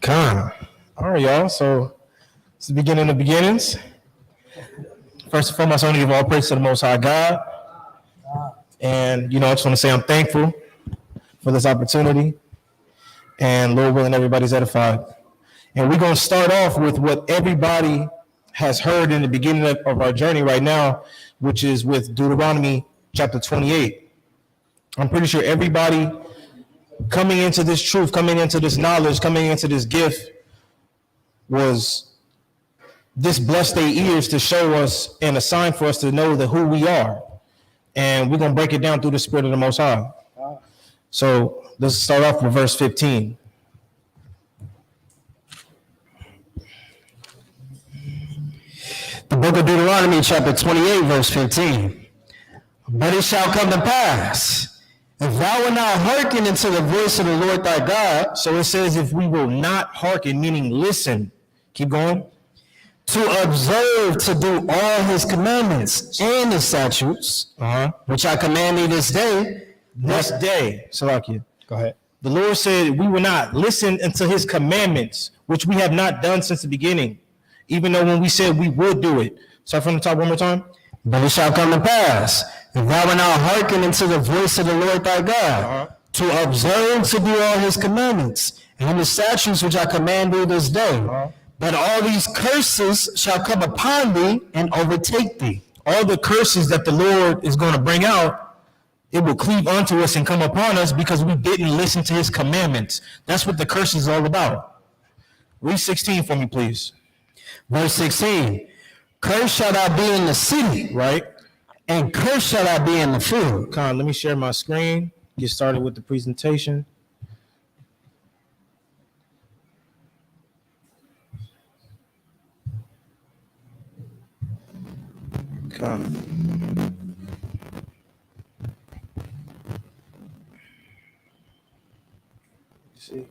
Con. All right, y'all. So it's the beginning of beginnings. First and foremost, I want to give all praise to the Most High God. And, I just want to say I'm thankful for this opportunity. And Lord willing, everybody's edified. And we're going to start off with what everybody has heard in the beginning of our journey right now, which is with Deuteronomy chapter 28. I'm pretty sure everybody coming into this truth, coming into this knowledge, coming into this gift was this blessed their ears to show us and a sign for us to know that who we are. And we're going to break it down through the Spirit of the Most High. So let's start off with verse 15. The book of Deuteronomy, chapter 28, verse 15. But it shall come to pass, if thou wilt not hearken unto the voice of the Lord thy God. So it says, if we will not hearken, meaning listen. Keep going. To observe to do all his commandments and his statutes, which I command thee this day. This day, Salakia. Go ahead. The Lord said, we will not listen unto his commandments, which we have not done since the beginning, even though when we said we would do it. Start from the top one more time. But it shall come to pass, if thou wilt not hearken unto the voice of the Lord thy God, to observe to do all his commandments and his statutes which I command thee this day. But all these curses shall come upon thee and overtake thee. All the curses that the Lord is going to bring out, it will cleave unto us and come upon us because we didn't listen to his commandments. That's what the curse is all about. Read 16 for me, please. Verse 16. Cursed shall thou be in the city, right? And cursed shall thou be in the field. Con, let me share my screen. Get started with the presentation. See?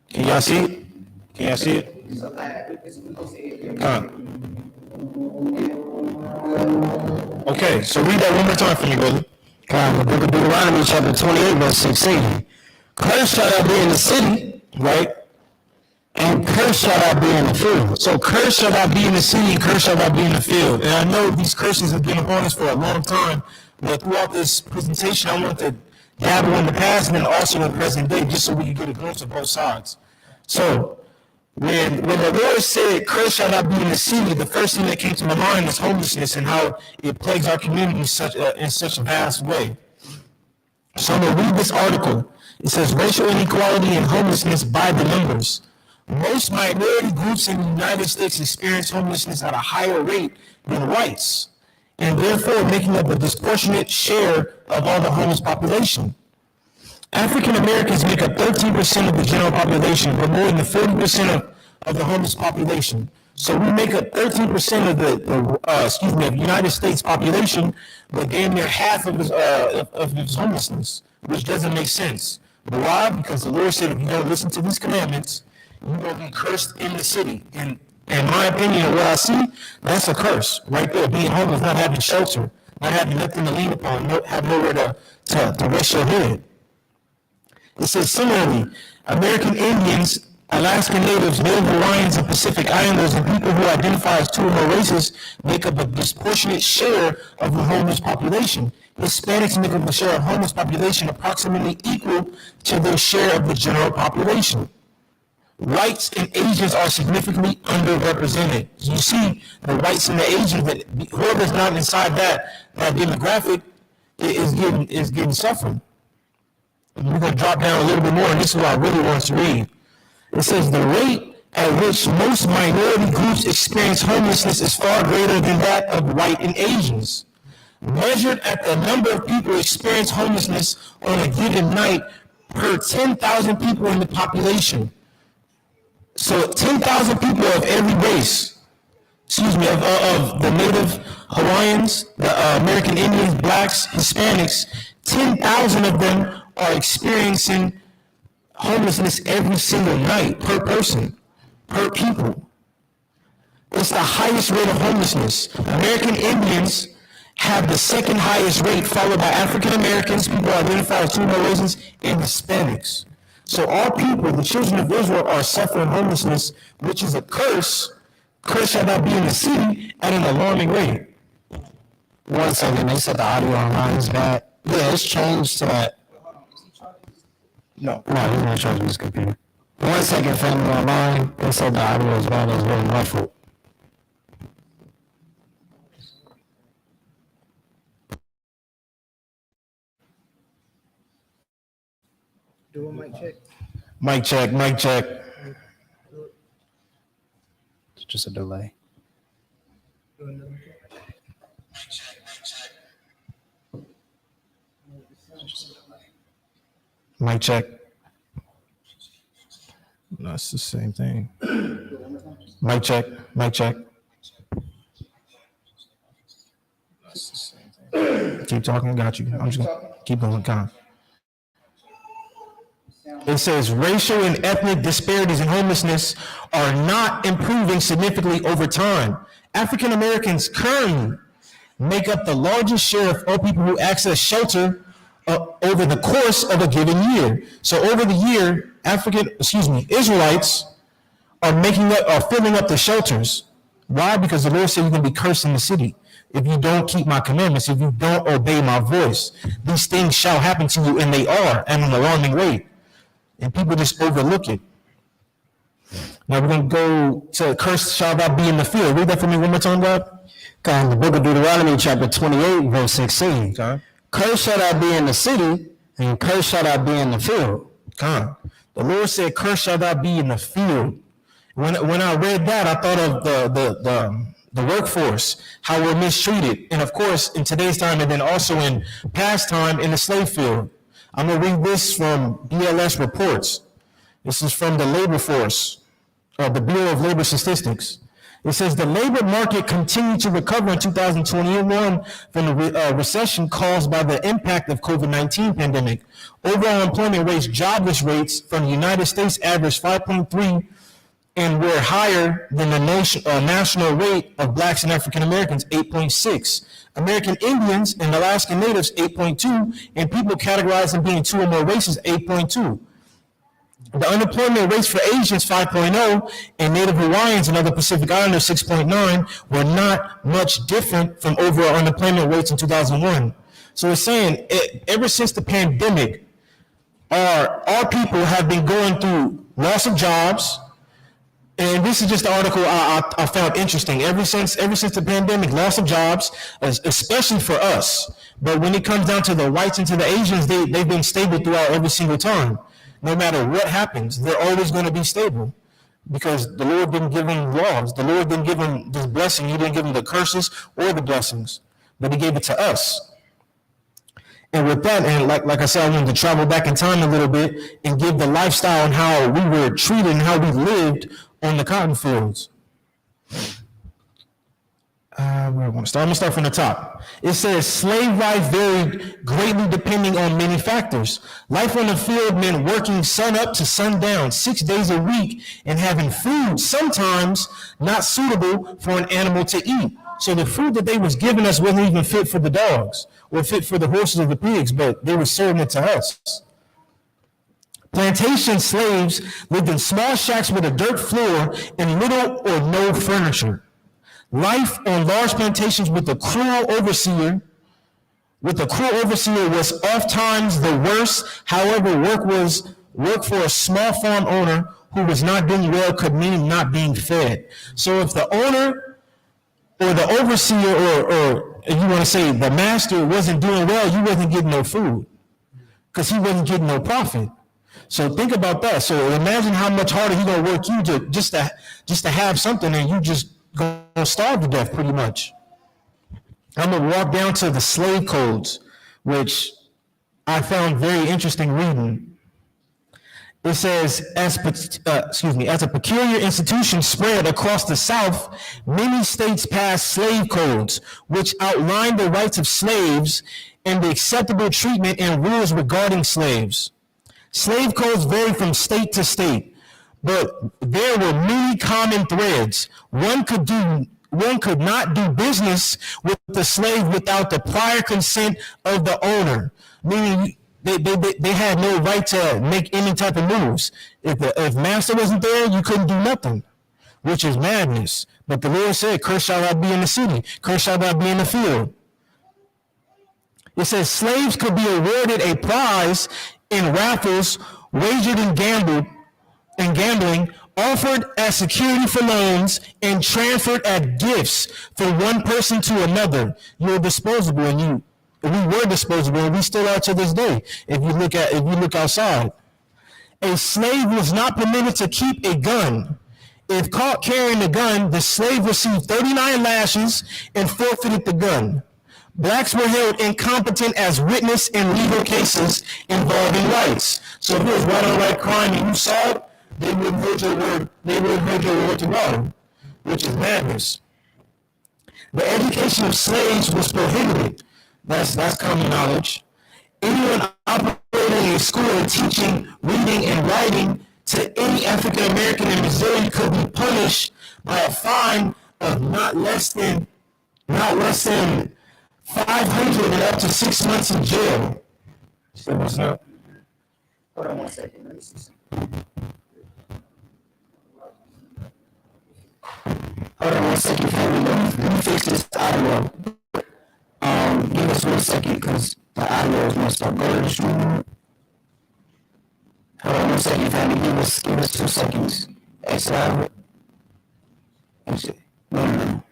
Can y'all see it? Can y'all see it? Okay, so read that one more time for me, brother. The book of Deuteronomy, chapter 28, verse 16. Cursed shall thou be in the city, right? And cursed shall thou be in the field. So cursed shall thou be in the city, cursed shall thou be in the field. And I know these curses have been upon us for a long time, but throughout this presentation, I want to dabble in the past and then also in the present day, just so we can get a glimpse of both sides. So when the Lord said, cursed shall thou be in the city, the first thing that came to my mind is homelessness and how it plagues our community in such a vast way. So I'm going to read this article. It says, racial inequality and homelessness by the numbers. Most minority groups in the United States experience homelessness at a higher rate than whites, and therefore making up a disproportionate share of all the homeless population. African Americans make up 13% of the general population, but more than 40% of the homeless population. So we make up 13% of the United States population, but damn near half of its homelessness, which doesn't make sense. But why? Because the Lord said, if you don't listen to these commandments, you're going to be cursed in the city. And in my opinion, what I see, that's a curse right there. Being homeless, not having shelter, not having nothing to lean upon, have nowhere to rest your head. It says, similarly, American Indians, Alaskan Natives, Native Hawaiians, and Pacific Islanders, and people who identify as two or more races make up a disproportionate share of the homeless population. Hispanics make up a share of homeless population approximately equal to their share of the general population. Whites and Asians are significantly underrepresented. You see, the whites and the Asians, that whoever's not inside that demographic is getting suffering. And we're going to drop down a little bit more, and this is what I really want to read. It says, the rate at which most minority groups experience homelessness is far greater than that of white and Asians. Measured at the number of people experience homelessness on a given night per 10,000 people in the population. So 10,000 people of every race, of the Native Hawaiians, the American Indians, blacks, Hispanics, 10,000 of them are experiencing homelessness every single night per person, per people. It's the highest rate of homelessness. American Indians have the second highest rate, followed by African Americans, people who identify as two or more races, and Hispanics. So our people, the children of Israel, are suffering homelessness, which is a curse. Curse shall not be in the city at an alarming rate. 1 second, they said the audio online is bad. Yeah, it's changed to that. No. No, he's not charging his computer. 1 second, family online. They said the audio is bad, it's very muffled. Do a mic check. Mic check, mic check. It's just a delay. Do another check. Mic check. No, it's the same thing. Mic check, mic check. Keep talking, got you. I'm just gonna keep going, calm. It says racial and ethnic disparities in homelessness are not improving significantly over time. African Americans currently make up the largest share of all people who access shelter over the course of a given year. So over the year, Israelites are filling up the shelters. Why? Because the Lord said you're going to be cursed in the city if you don't keep my commandments, if you don't obey my voice. These things shall happen to you, and they are at an alarming rate. And people just overlook it. Now we're going to go to curse shall thou be in the field. Read that for me one more time, God. In the book of Deuteronomy, chapter 28, verse 16. Okay. Curse shall thou be in the city, and curse shall thou be in the field. God. The Lord said, curse shall thou be in the field. When I read that, I thought of the workforce, how we're mistreated. And of course, in today's time, and then also in past time, in the slave field. I'm going to read this from BLS reports. This is from the labor force, the Bureau of Labor Statistics. It says the labor market continued to recover in 2021 from the recession caused by the impact of COVID-19 pandemic. Overall employment rates, jobless rates from the United States averaged 5.3 and were higher than the national rate of blacks and African Americans, 8.6. American Indians and Alaskan Natives, 8.2, and people categorized as being two or more races, 8.2. The unemployment rates for Asians, 5.0, and Native Hawaiians and other Pacific Islanders, 6.9, were not much different from overall unemployment rates in 2001. So it's saying, ever since the pandemic, our people have been going through loss of jobs. And this is just the article I found interesting. Ever since the pandemic, loss of jobs, especially for us. But when it comes down to the whites and to the Asians, they've been stable throughout every single time. No matter what happens, they're always going to be stable. Because the Lord didn't give them laws. The Lord didn't give them this blessing. He didn't give them the curses or the blessings. But he gave it to us. And with that, and like I said, I wanted to travel back in time a little bit and give the lifestyle and how we were treated and how we lived on the cotton fields. I'm going to start from the top. It says slave life varied greatly depending on many factors. Life on the field meant working sun up to sundown, 6 days a week, and having food sometimes not suitable for an animal to eat. So the food that they was giving us wasn't even fit for the dogs or fit for the horses or the pigs, but they were serving it to us. Plantation slaves lived in small shacks with a dirt floor and little or no furniture. Life on large plantations with a cruel overseer was oftentimes the worst. However, work for a small farm owner who was not doing well could mean not being fed. So if the owner or the overseer or if you want to say the master wasn't doing well, you wasn't getting no food because he wasn't getting no profit. So think about that. So imagine how much harder he's gonna work you to just to have something, and you just gonna starve to death pretty much. I'm gonna walk down to the slave codes, which I found very interesting reading. It says, as a peculiar institution spread across the South, many states passed slave codes, which outlined the rights of slaves and the acceptable treatment and rules regarding slaves. Slave codes vary from state to state, but there were many common threads. One could not do business with the slave without the prior consent of the owner. Meaning, They had no right to make any type of moves. If master wasn't there, you couldn't do nothing, which is madness. But the Lord said, "Cursed shall thou be in the city, cursed shall thou be in the field." It says slaves could be awarded a prize in raffles, wagered in gambling, offered as security for loans, and transferred as gifts from one person to another. You're disposable, and we were disposable, and we still are to this day. If you look outside, a slave was not permitted to keep a gun. If caught carrying a gun, the slave received 39 lashes and forfeited the gun. Blacks were held incompetent as witness in legal cases involving rights. So if it was right on right crime and you saw it, they wouldn't hold your word. They wouldn't hold your word to law, which is madness. The education of slaves was prohibited. That's common knowledge. Anyone operating a school and teaching reading and writing to any African American in Missouri could be punished by a fine of not less than 500 and up to 6 months in jail. So what's up? Hold on 1 second. Let me see something. Hold on 1 second, family. Let me fix this audio. Give us 1 second, because the audio is messed up. Go to the stream. Hold on 1 second, family. Give us 2 seconds. Exit out. Exit. No.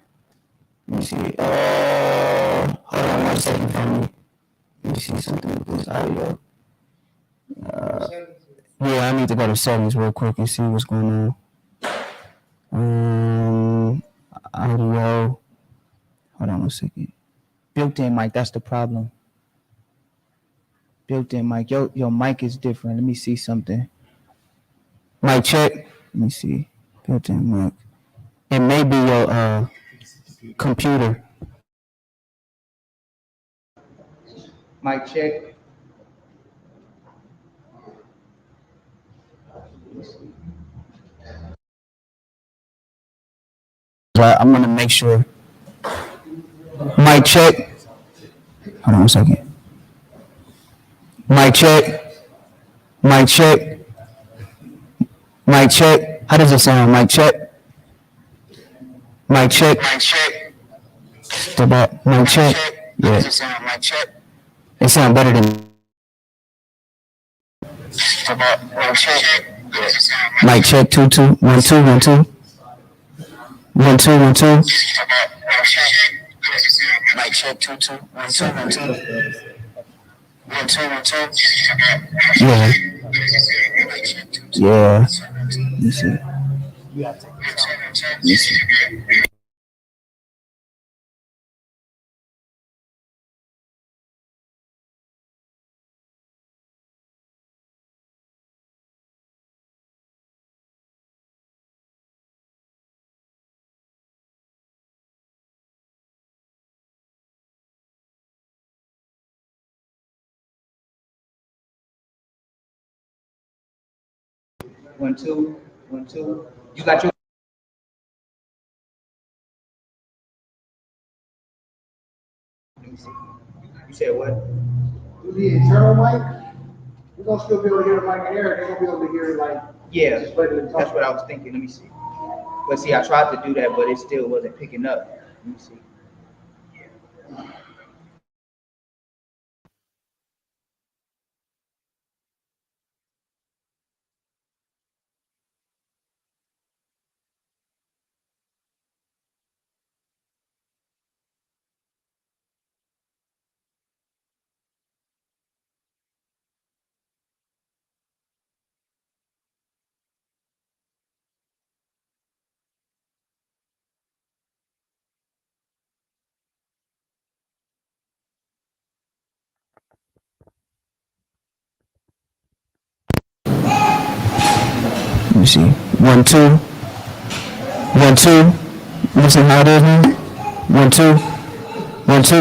Let me see. Hold on 1 second, family. Let me see something with this audio. Yeah, I need to go to settings real quick and see what's going on. Audio. Hold on 1 second. Built-in mic, that's the problem. Built-in mic. Your mic is different. Let me see something. Mic check. Let me see. Built-in mic. It may be your computer. Mic check. I'm gonna make sure. Mic check. Hold on 1 second. Mic check. Mic check. Mic check. How does it sound? Mic check. Mic check. Mic check. Mic check. Yeah. How does it sound? Mic check. It sounds better than. Mic check. Mic check. 2 2 1 2 1 2 1 2 1 2. Mic check. 2 2 1 2 1 2 1 2 1 2. Yeah. Yeah. Let me see. Let me see. One, two. You got your. Let me see. You said what? Through the internal mic, we're gonna still be able to hear the mic in there. They're gonna be able to hear it like. Yeah, that's what I was thinking. Let me see. But see, I tried to do that, but it still wasn't picking up. Let me see. Let me see. 1 2 1 2. Listen how it is, man. 1 2 1 2.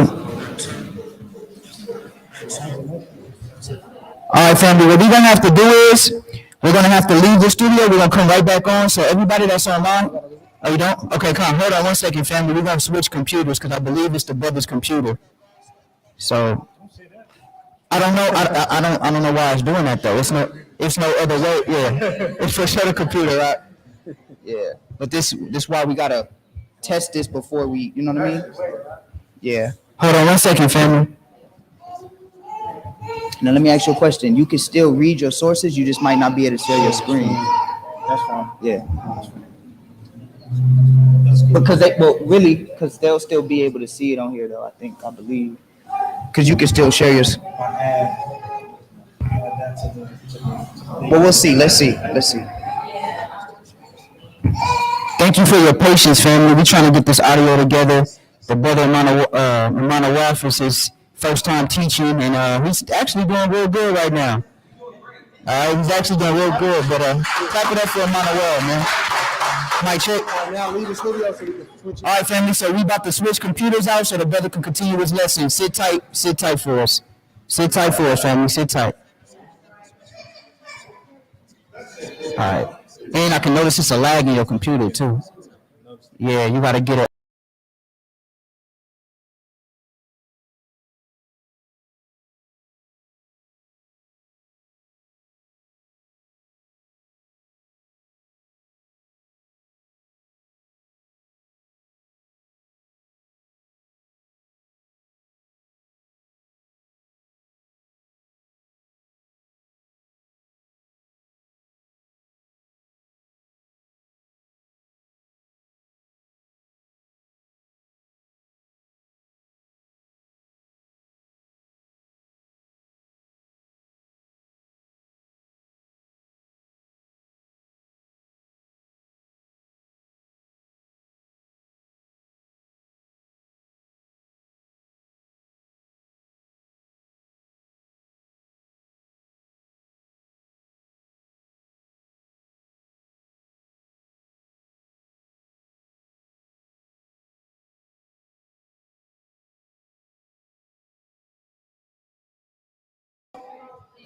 All right, family. What we're gonna have to do is we're gonna have to leave the studio. We're gonna come right back on. So everybody that's online, oh, you don't? Okay, come. Hold on 1 second, family. We're gonna switch computers because I believe it's the brother's computer. So I don't know. I don't know why it's doing that though. It's no other way. Yeah, it's for sure the computer, right? Yeah, but this why we gotta test this before we. You know what I mean? Yeah. Hold on 1 second, family. Now let me ask you a question. You can still read your sources. You just might not be able to share your screen. That's fine. Yeah. Because because they'll still be able to see it on here though. I believe. Because you can still share your. Well, we'll see. Let's see. Thank you for your patience, family. We're trying to get this audio together. The brother Emmanuel is his first time teaching, and he's actually doing real good right now. He's actually doing real good, but clap it up for Emmanuel, man. Mic check. Now leave the studio so we can switch it. All right, family. So we about to switch computers out so the brother can continue his lesson. Sit tight for us. Sit tight for us, family. Sit tight. All right. And I can notice it's a lag in your computer too. Yeah, you gotta get it.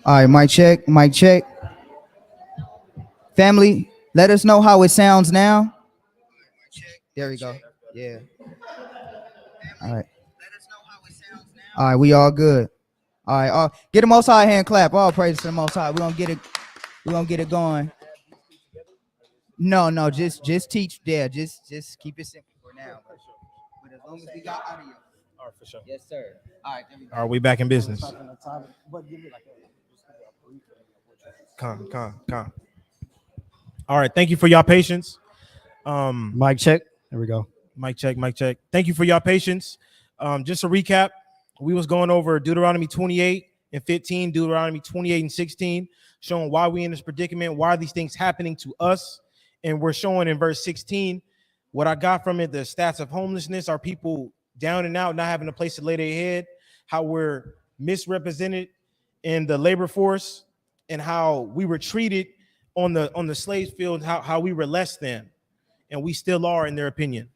All right, mic check. Family, let us know how it sounds now. There we go. Yeah. All right. All right, we all good. All right, get the Most High hand clap. All praise to the Most High. We're gonna get it going. No, just teach there. Just keep it simple for now. But as long as we got audio. All right, for sure. Yes, sir. All right, there we go. Are we back in business? Con. All right, thank you for your patience. Mic check. There we go. Mic check. Thank you for your patience. Just a recap, we was going over Deuteronomy 28 and 15, Deuteronomy 28 and 16, showing why we in this predicament, why are these things happening to us. And we're showing in verse 16, what I got from it, the stats of homelessness, are people down and out, not having a place to lay their head, how we're misrepresented in the labor force, and how we were treated on the slave field, how we were less than, and we still are in their opinion.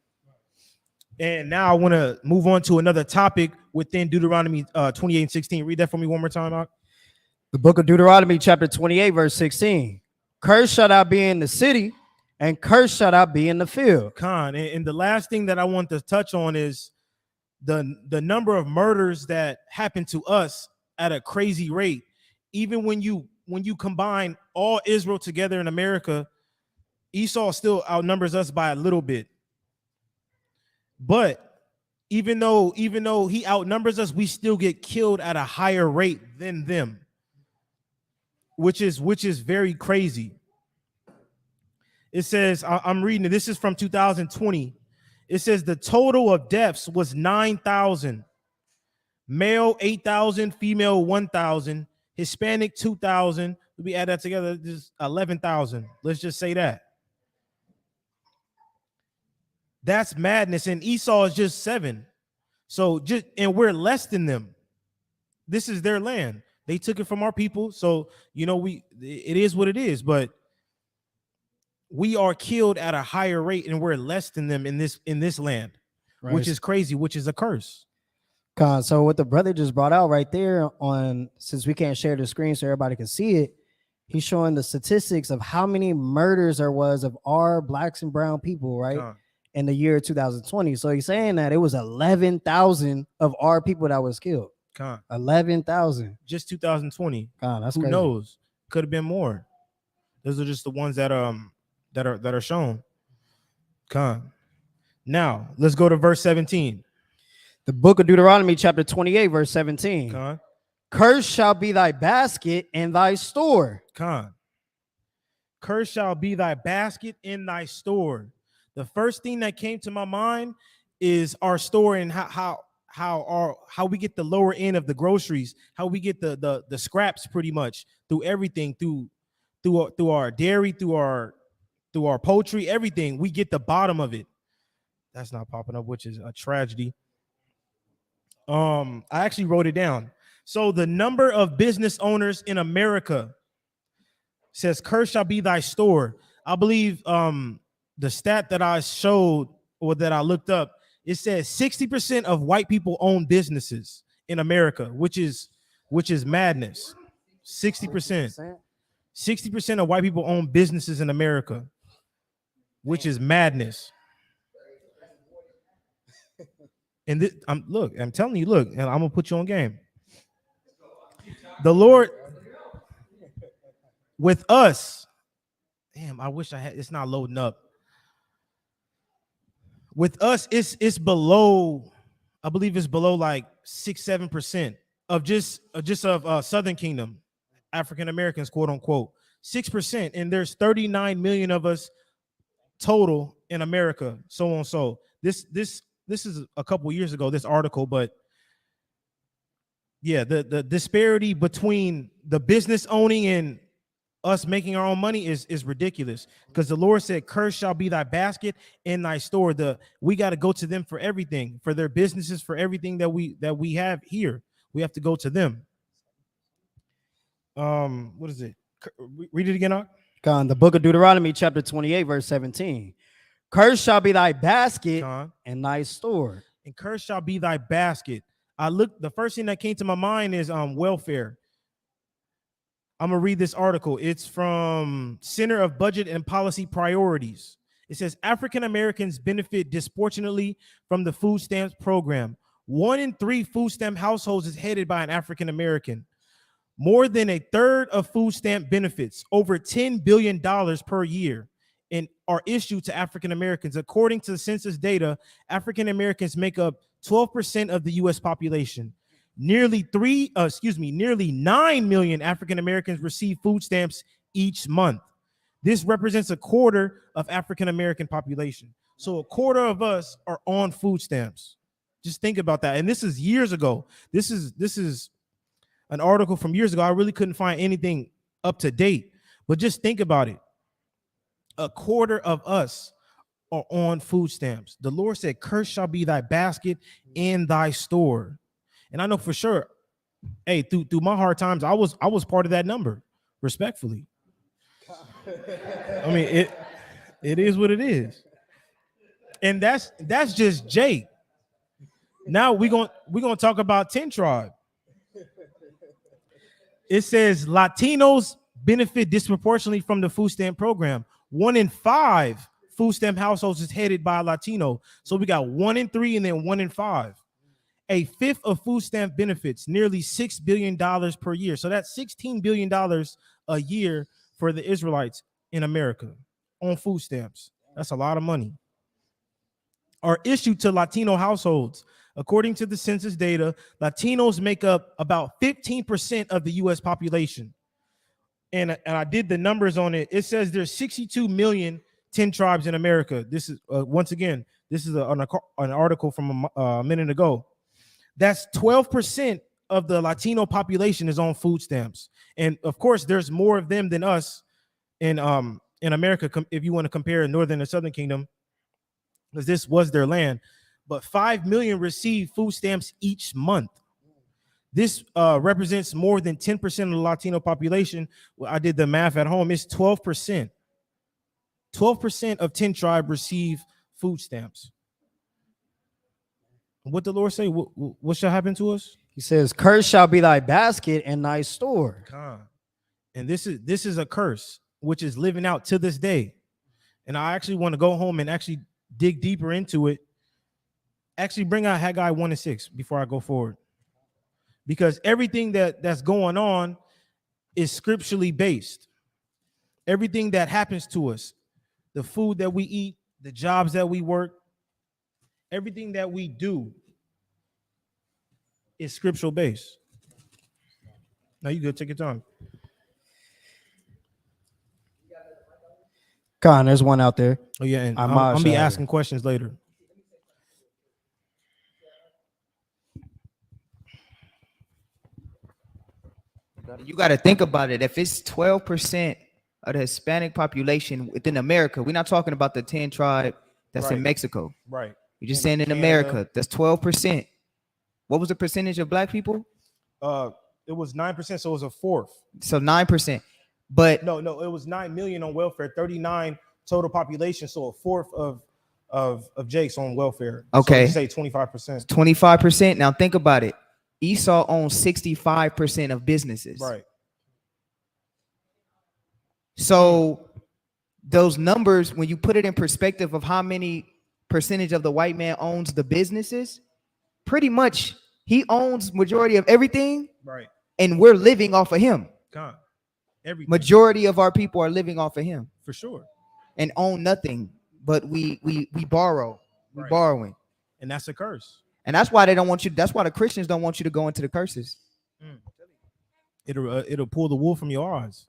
And now I want to move on to another topic within Deuteronomy 28 and 16. Read that for me one more time, Mark. The book of Deuteronomy, chapter 28, verse 16. Cursed shall thou be in the city, and cursed shall thou be in the field. Con. And the last thing that I want to touch on is the number of murders that happen to us at a crazy rate. Even when you combine all Israel together in America, Esau still outnumbers us by a little bit. But even though he outnumbers us, we still get killed at a higher rate than them, which is very crazy. It says, I'm reading it. This is from 2020. It says the total of deaths was 9,000. Male 8,000, female 1,000, Hispanic 2,000. We add that together, just 11,000. Let's just say that. That's madness. And Esau is just 7. So and we're less than them. This is their land. They took it from our people. So, it is what it is, but we are killed at a higher rate and we're less than them in this land, right, which is crazy, which is a curse. So what the brother just brought out right there since we can't share the screen so everybody can see it, he's showing the statistics of how many murders there was of our blacks and brown people, right? In the year 2020. So he's saying that it was 11,000 of our people that was killed. Con. 11,000. Just 2020. God, that's Who crazy. knows? Could have been more. Those are just the ones that are shown. Con. Now let's go to verse 17. The book of Deuteronomy, chapter 28, verse 17. Con. Cursed shall be thy basket and thy store. Con. Cursed shall be thy basket in thy store. The first thing that came to my mind is our store and how we get the lower end of the groceries, how we get the scraps pretty much through everything, through our dairy, through our poultry, everything. We get the bottom of it. That's not popping up, which is a tragedy. I actually wrote it down. So the number of business owners in America says, "Cursed shall be thy store." I believe the stat that I showed or that I looked up, it says 60% of white people own businesses in America, which is madness. 60%. 60% of white people own businesses in America, which is madness. And this, I'm telling you, look, and I'm gonna put you on game. The Lord with us. Damn, I wish I had. It's not loading up. With us, it's below. I believe it's below like 6-7% of just Southern Kingdom, African Americans, quote unquote, 6%, and there's 39 million of us total in America, so on. So this is a couple years ago, this article, but yeah, the disparity between the business owning and us making our own money is ridiculous, because the Lord said, "Cursed shall be thy basket and thy store." We got to go to them for everything, for their businesses, for everything that we have here. We have to go to them. What is it? Read it again, Ak. God, the book of Deuteronomy, chapter 28, verse 17. Cursed shall be thy basket Con. and thy store. And cursed shall be thy basket. The first thing that came to my mind is welfare. I'm gonna read this article. It's from Center of Budget and Policy Priorities. It says African Americans benefit disproportionately from the food stamps program. 1 in 3 food stamp households is headed by an African American. More than a third of food stamp benefits, over $10 billion per year, and are issued to African Americans. According to the census data, African Americans make up 12% of the U.S. population. Nearly 9 million African Americans receive food stamps each month. This represents a quarter of African American population. So a quarter of us are on food stamps. Just think about that. And this is years ago. This is an article from years ago. I really couldn't find anything up to date, but just think about it. A quarter of us are on food stamps. The Lord said, "Cursed shall be thy basket and thy store." And I know for sure, hey, through my hard times, I was part of that number, respectfully. I mean, it is what it is. And that's just Jake. Now we're gonna talk about 10 Tribe. It says Latinos benefit disproportionately from the food stamp program. 1 in 5 food stamp households is headed by a Latino. So we got 1 in 3 and then 1 in 5. A fifth of food stamp benefits, nearly $6 billion per year. So that's $16 billion a year for the Israelites in America on food stamps. That's a lot of money. Are issued to Latino households. According to the census data, Latinos make up about 15% of the U.S. population. And I did the numbers on it. It says there's 62 million 10 tribes in America. This is, once again, this is an article from a minute ago. That's 12% of the Latino population is on food stamps. And of course, there's more of them than us in America, if you want to compare Northern and Southern Kingdom, because this was their land. But 5 million receive food stamps each month. This represents more than 10% of the Latino population. Well, I did the math at home. It's 12%. 12% of 10 Tribe receive food stamps. What the Lord say? What shall happen to us? He says, "Cursed shall be thy basket and thy store." And this is a curse, which is living out to this day. And I actually want to go home and actually dig deeper into it. Actually, bring out Haggai 1 and 6 before I go forward. because everything that's going on is scripturally based. Everything that happens to us, the food that we eat, the jobs that we work, everything that we do is scriptural based. Now you good, take your time. Con, there's one out there. Oh yeah, and I'm I'm be shy. asking questions later. You got to think about it. If it's 12% of the Hispanic population within America, we're not talking about the 10 tribe that's in Right. Mexico. Right. You're just saying in Canada. America, that's 12%. What was the percentage of black people? It was 9%, so it was a fourth. So 9%. But No, it was 9 million on welfare, 39 total population, so a fourth of Jake's on welfare. Okay. So say 25%. 25%. Now think about it. Esau owns 65% of businesses. Right. So those numbers, when you put it in perspective of how many percentage of the white man owns the businesses, pretty much he owns majority of everything, Right. and we're living off of him. God. Everything. Majority of our people are living off of him For sure. and own nothing, but we borrow. We're Right. borrowing. And that's a curse. And that's why they don't want you. That's why the Christians don't want you to go into the curses. It'll pull the wool from your eyes.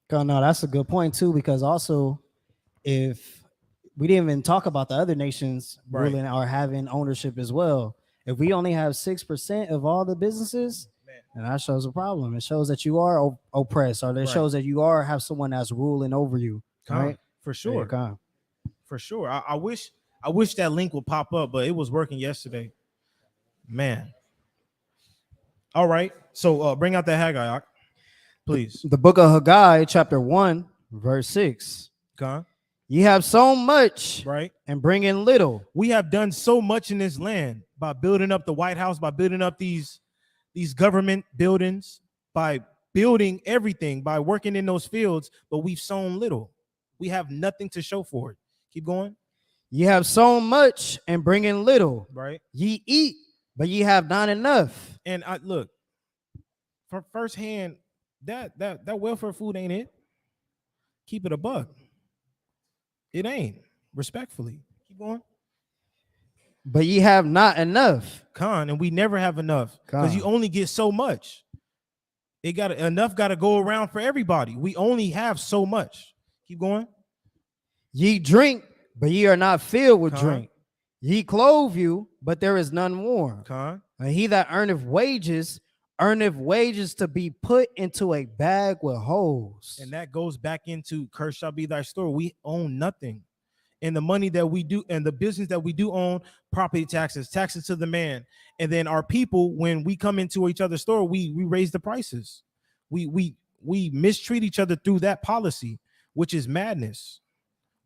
God, no, that's a good point too, because also if we didn't even talk about the other nations Right. ruling or having ownership as well. If we only have 6% of all the businesses, and that shows a problem. It shows that you are oppressed, or it Right. shows that you have someone that's ruling over you. Right? For sure. Con. For sure. I wish that link would pop up, but it was working yesterday. Man. All right. So bring out that Haggai, please. The book of Haggai, chapter 1, verse 6. Con. Ye have sown much, Right. and bring in little. We have done so much in this land by building up the White House, by building up these government buildings, by building everything, by working in those fields, but we've sown little. We have nothing to show for it. Keep going. Ye have sown much, and bring in little. Right. Ye eat, but ye have not enough. And I look, from firsthand, that welfare food ain't it. Keep it a buck. It ain't. Respectfully. Keep going. But ye have not enough. Con, and we never have enough because Con. you only get so much. Enough got to go around for everybody. We only have so much. Keep going. Ye drink, but ye are not filled with Con. drink. Ye clothe you, but there is none warm. Con. And he that earneth wages to be put into a bag with holes. And that goes back into cursed shall be thy store. We own nothing. And the money that we do and the business that we do own, property taxes to the man. And then our people, when we come into each other's store, we raise the prices. We mistreat each other through that policy, which is madness.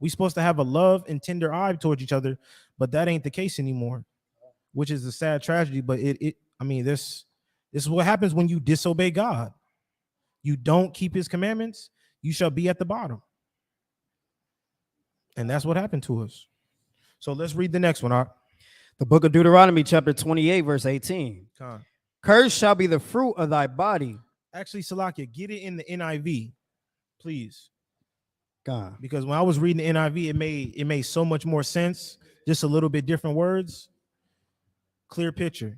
We're supposed to have a love and tender eye towards each other, but that ain't the case anymore, which is a sad tragedy. But this is what happens when you disobey God. You don't keep his commandments, you shall be at the bottom. And that's what happened to us. So let's read the next one. The book of Deuteronomy, chapter 28, verse 18. Con. Cursed shall be the fruit of thy body. Actually, Salakia, get it in the NIV, please. God. Because when I was reading the NIV, it made so much more sense. Just a little bit different words. Clear picture.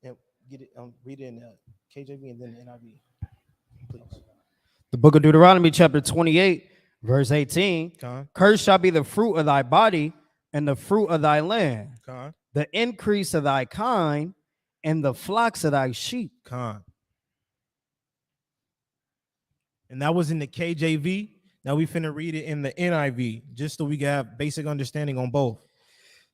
And get it. Read it in KJV and then the NIV, please. The book of Deuteronomy, chapter 28, verse 18. Con. Cursed shall be the fruit of thy body and the fruit of thy land, Con. the increase of thy kind and the flocks of thy sheep. Con. And that was in the KJV. Now we finna read it in the NIV, just so we can have basic understanding on both.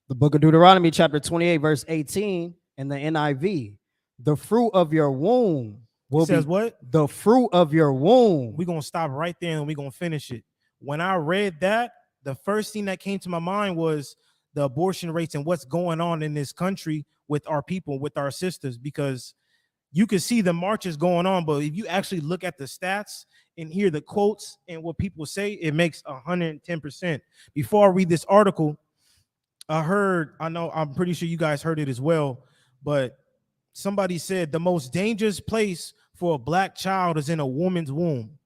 The book of Deuteronomy, chapter 28, verse 18, in the NIV. The fruit of your womb will Says be what? the fruit of your womb. We're gonna stop right there and we're gonna finish it. When I read that, the first thing that came to my mind was the abortion rates and what's going on in this country with our people, with our sisters, because you can see the marches going on, but if you actually look at the stats and hear the quotes and what people say, it makes 110%. Before I read this article, I'm pretty sure you guys heard it as well, but somebody said the most dangerous place for a black child is in a woman's womb,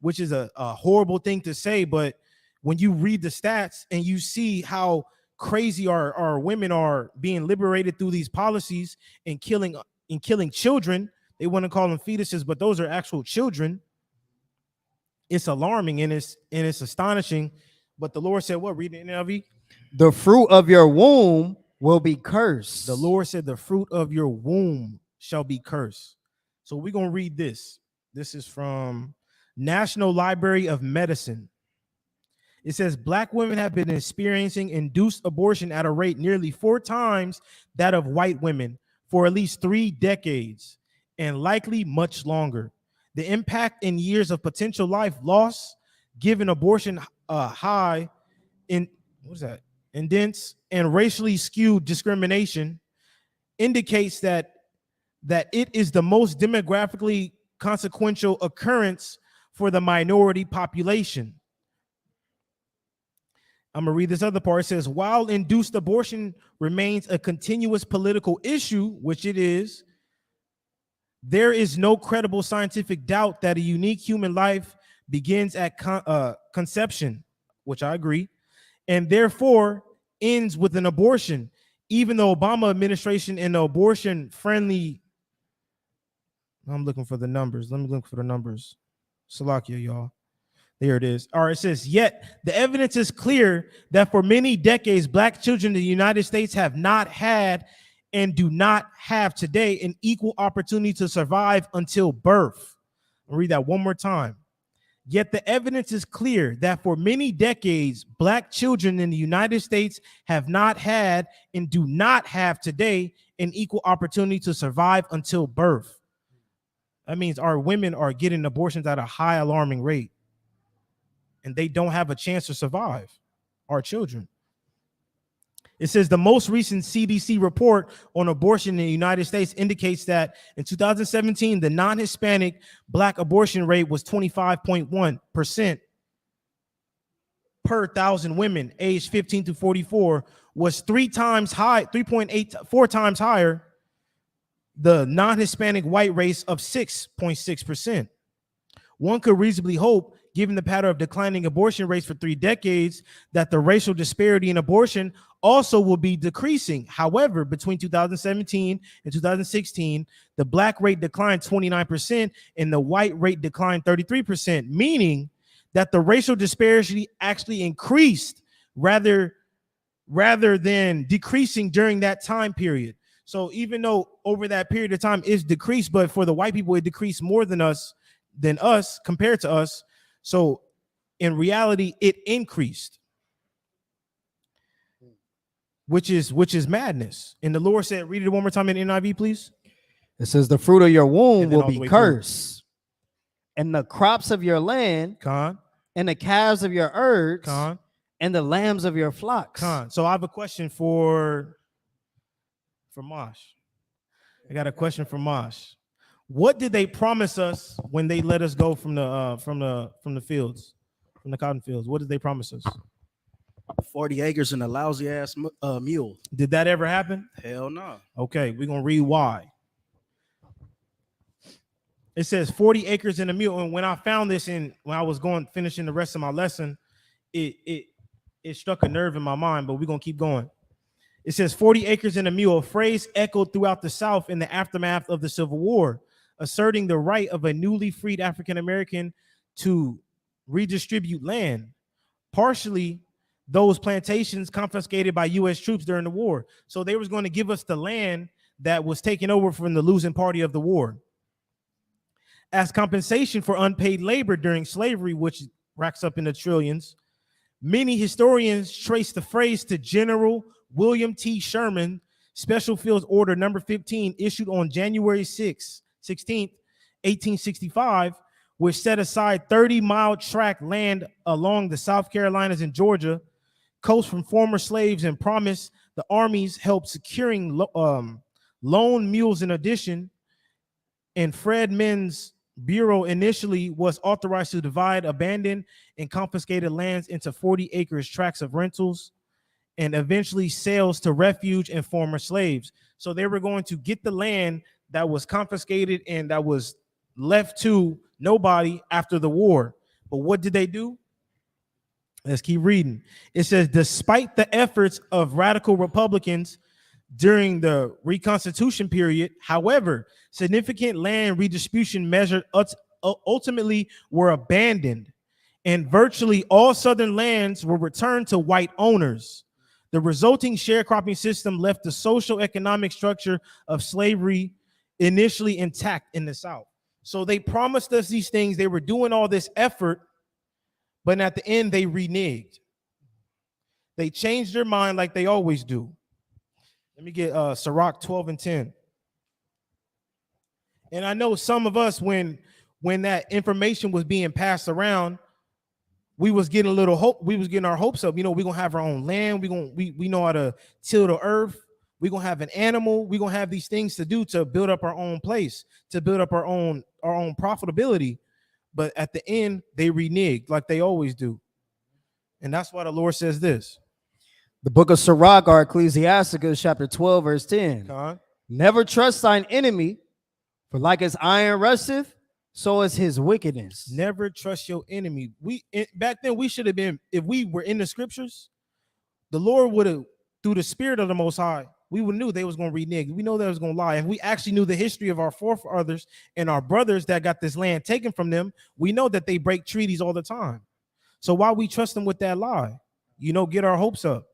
which is a horrible thing to say. But when you read the stats and you see how crazy our women are being liberated through these policies and killing children, they want to call them fetuses, but those are actual children. It's alarming and it's astonishing. But the Lord said, what? Read it in NIV. The fruit of your womb will be cursed. The Lord said the fruit of your womb shall be cursed. So we're going to read this. This is from National Library of Medicine. It says black women have been experiencing induced abortion at a rate nearly 4 times that of white women for at least 3 decades and likely much longer. The impact in years of potential life loss, given abortion high in indents and racially skewed discrimination, indicates that it is the most demographically consequential occurrence for the minority population. I'm going to read this other part. It says, while induced abortion remains a continuous political issue, which it is, there is no credible scientific doubt that a unique human life begins at conception, which I agree, and therefore ends with an abortion. Even the Obama administration and the abortion-friendly, I'm looking for the numbers. Let me look for the numbers. Salakia, y'all. There it is. All right, it says, yet the evidence is clear that for many decades, black children in the United States have not had and do not have today an equal opportunity to survive until birth. I'll read that one more time. Yet the evidence is clear that for many decades, black children in the United States have not had and do not have today an equal opportunity to survive until birth. That means our women are getting abortions at a high alarming rate, and they don't have a chance to survive, our children. It says the most recent CDC report on abortion in the United States indicates that in 2017, the non-Hispanic black abortion rate was 25.1% per 1,000 women aged 15 to 44, was 4 times higher the non-Hispanic white race of 6.6%. One could reasonably hope, given the pattern of declining abortion rates for 3 decades, that the racial disparity in abortion also will be decreasing. However, between 2017 and 2016, the black rate declined 29% and the white rate declined 33%, meaning that the racial disparity actually increased rather than decreasing during that time period. So even though over that period of time it's decreased, but for the white people, it decreased more than us compared to us. So in reality, it increased, which is madness. And the Lord said, read it one more time in NIV, please. It says the fruit of your womb And then will all the be way cursed, and the crops of your land, and the calves of your herds, and the lambs of your flocks. So I have a question for Mosh. I got a question for Mosh. What did they promise us when they let us go from the fields, from the cotton fields? What did they promise us? 40 acres and a lousy ass mule. Did that ever happen? Hell no. Okay, we're gonna read why. It says 40 acres and a mule. And when I found this when I was finishing the rest of my lesson, it struck a nerve in my mind, but we're gonna keep going. It says 40 acres and a mule, a phrase echoed throughout the South in the aftermath of the Civil War, asserting the right of a newly freed African American to redistribute land, partially those plantations confiscated by U.S. troops during the war. So they was going to give us the land that was taken over from the losing party of the war as compensation for unpaid labor during slavery, which racks up in the trillions. Many historians trace the phrase to General William T. Sherman, Special Fields Order number 15, issued on January 16th, 1865, which set aside 30-mile tract land along the South Carolinas and Georgia coast from former slaves and promised the armies help securing loan mules in addition. And Fred Men's Bureau initially was authorized to divide abandoned and confiscated lands into 40 acres tracts of rentals and eventually sales to refuge and former slaves. So they were going to get the land that was confiscated and that was left to nobody after the war. But what did they do? Let's keep reading. It says, despite the efforts of radical Republicans during the Reconstitution period, however, significant land redistribution measures ultimately were abandoned, and virtually all Southern lands were returned to white owners. The resulting sharecropping system left the social economic structure of slavery initially intact in the South. So they promised us these things. They were doing all this effort, but at the end, they reneged. They changed their mind like they always do. Let me get Sirach 12 and 10. And I know some of us, when that information was being passed around, we was getting a little hope. We was getting our hopes up. You know, we're gonna have our own land. We know how to till the earth. We're gonna have an animal. We're gonna have these things to do to build up our own place, to build up our own profitability. But at the end, they reneged like they always do. And that's why the Lord says this. The book of Sirach, or Ecclesiasticus, chapter 12, verse 10. Con. Never trust thine enemy, for like as iron rusteth, so is his wickedness. Never trust your enemy. Back then, we should have been, if we were in the scriptures, the Lord would have, through the spirit of the Most High, we would knew they was going to renege. We know they was going to lie. If we actually knew the history of our forefathers and our brothers that got this land taken from them, we know that they break treaties all the time. So why we trust them with that lie? You know, get our hopes up.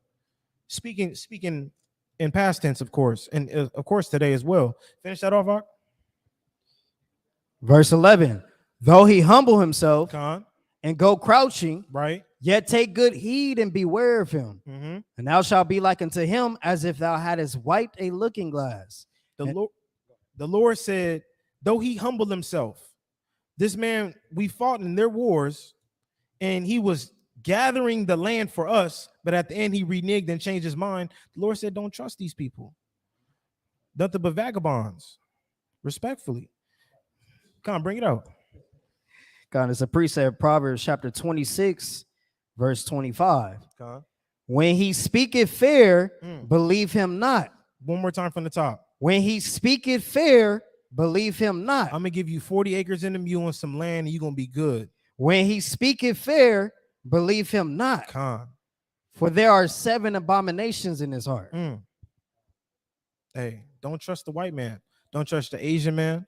Speaking in past tense, of course, and of course today as well. Finish that off, Ark. Verse 11. Though he humble himself Con. and go crouching, Right. yet take good heed and beware of him. Mm-hmm. And thou shalt be like unto him as if thou hadst wiped a looking glass. The Lord said, though he humbled himself, this man, we fought in their wars, and he was gathering the land for us, but at the end he reneged and changed his mind. The Lord said, don't trust these people. Nothing but vagabonds. Respectfully. Come on, bring it out. God, it's a precept, Proverbs chapter 26, verse 25. Con. When he speaketh fair, believe him not. One more time from the top. When he speaketh fair, believe him not. I'm going to give you 40 acres in the mule and some land, and you're going to be good. When he speaketh fair, believe him not. Con. For there are 7 abominations in his heart. Hey, don't trust the white man. Don't trust the Asian man.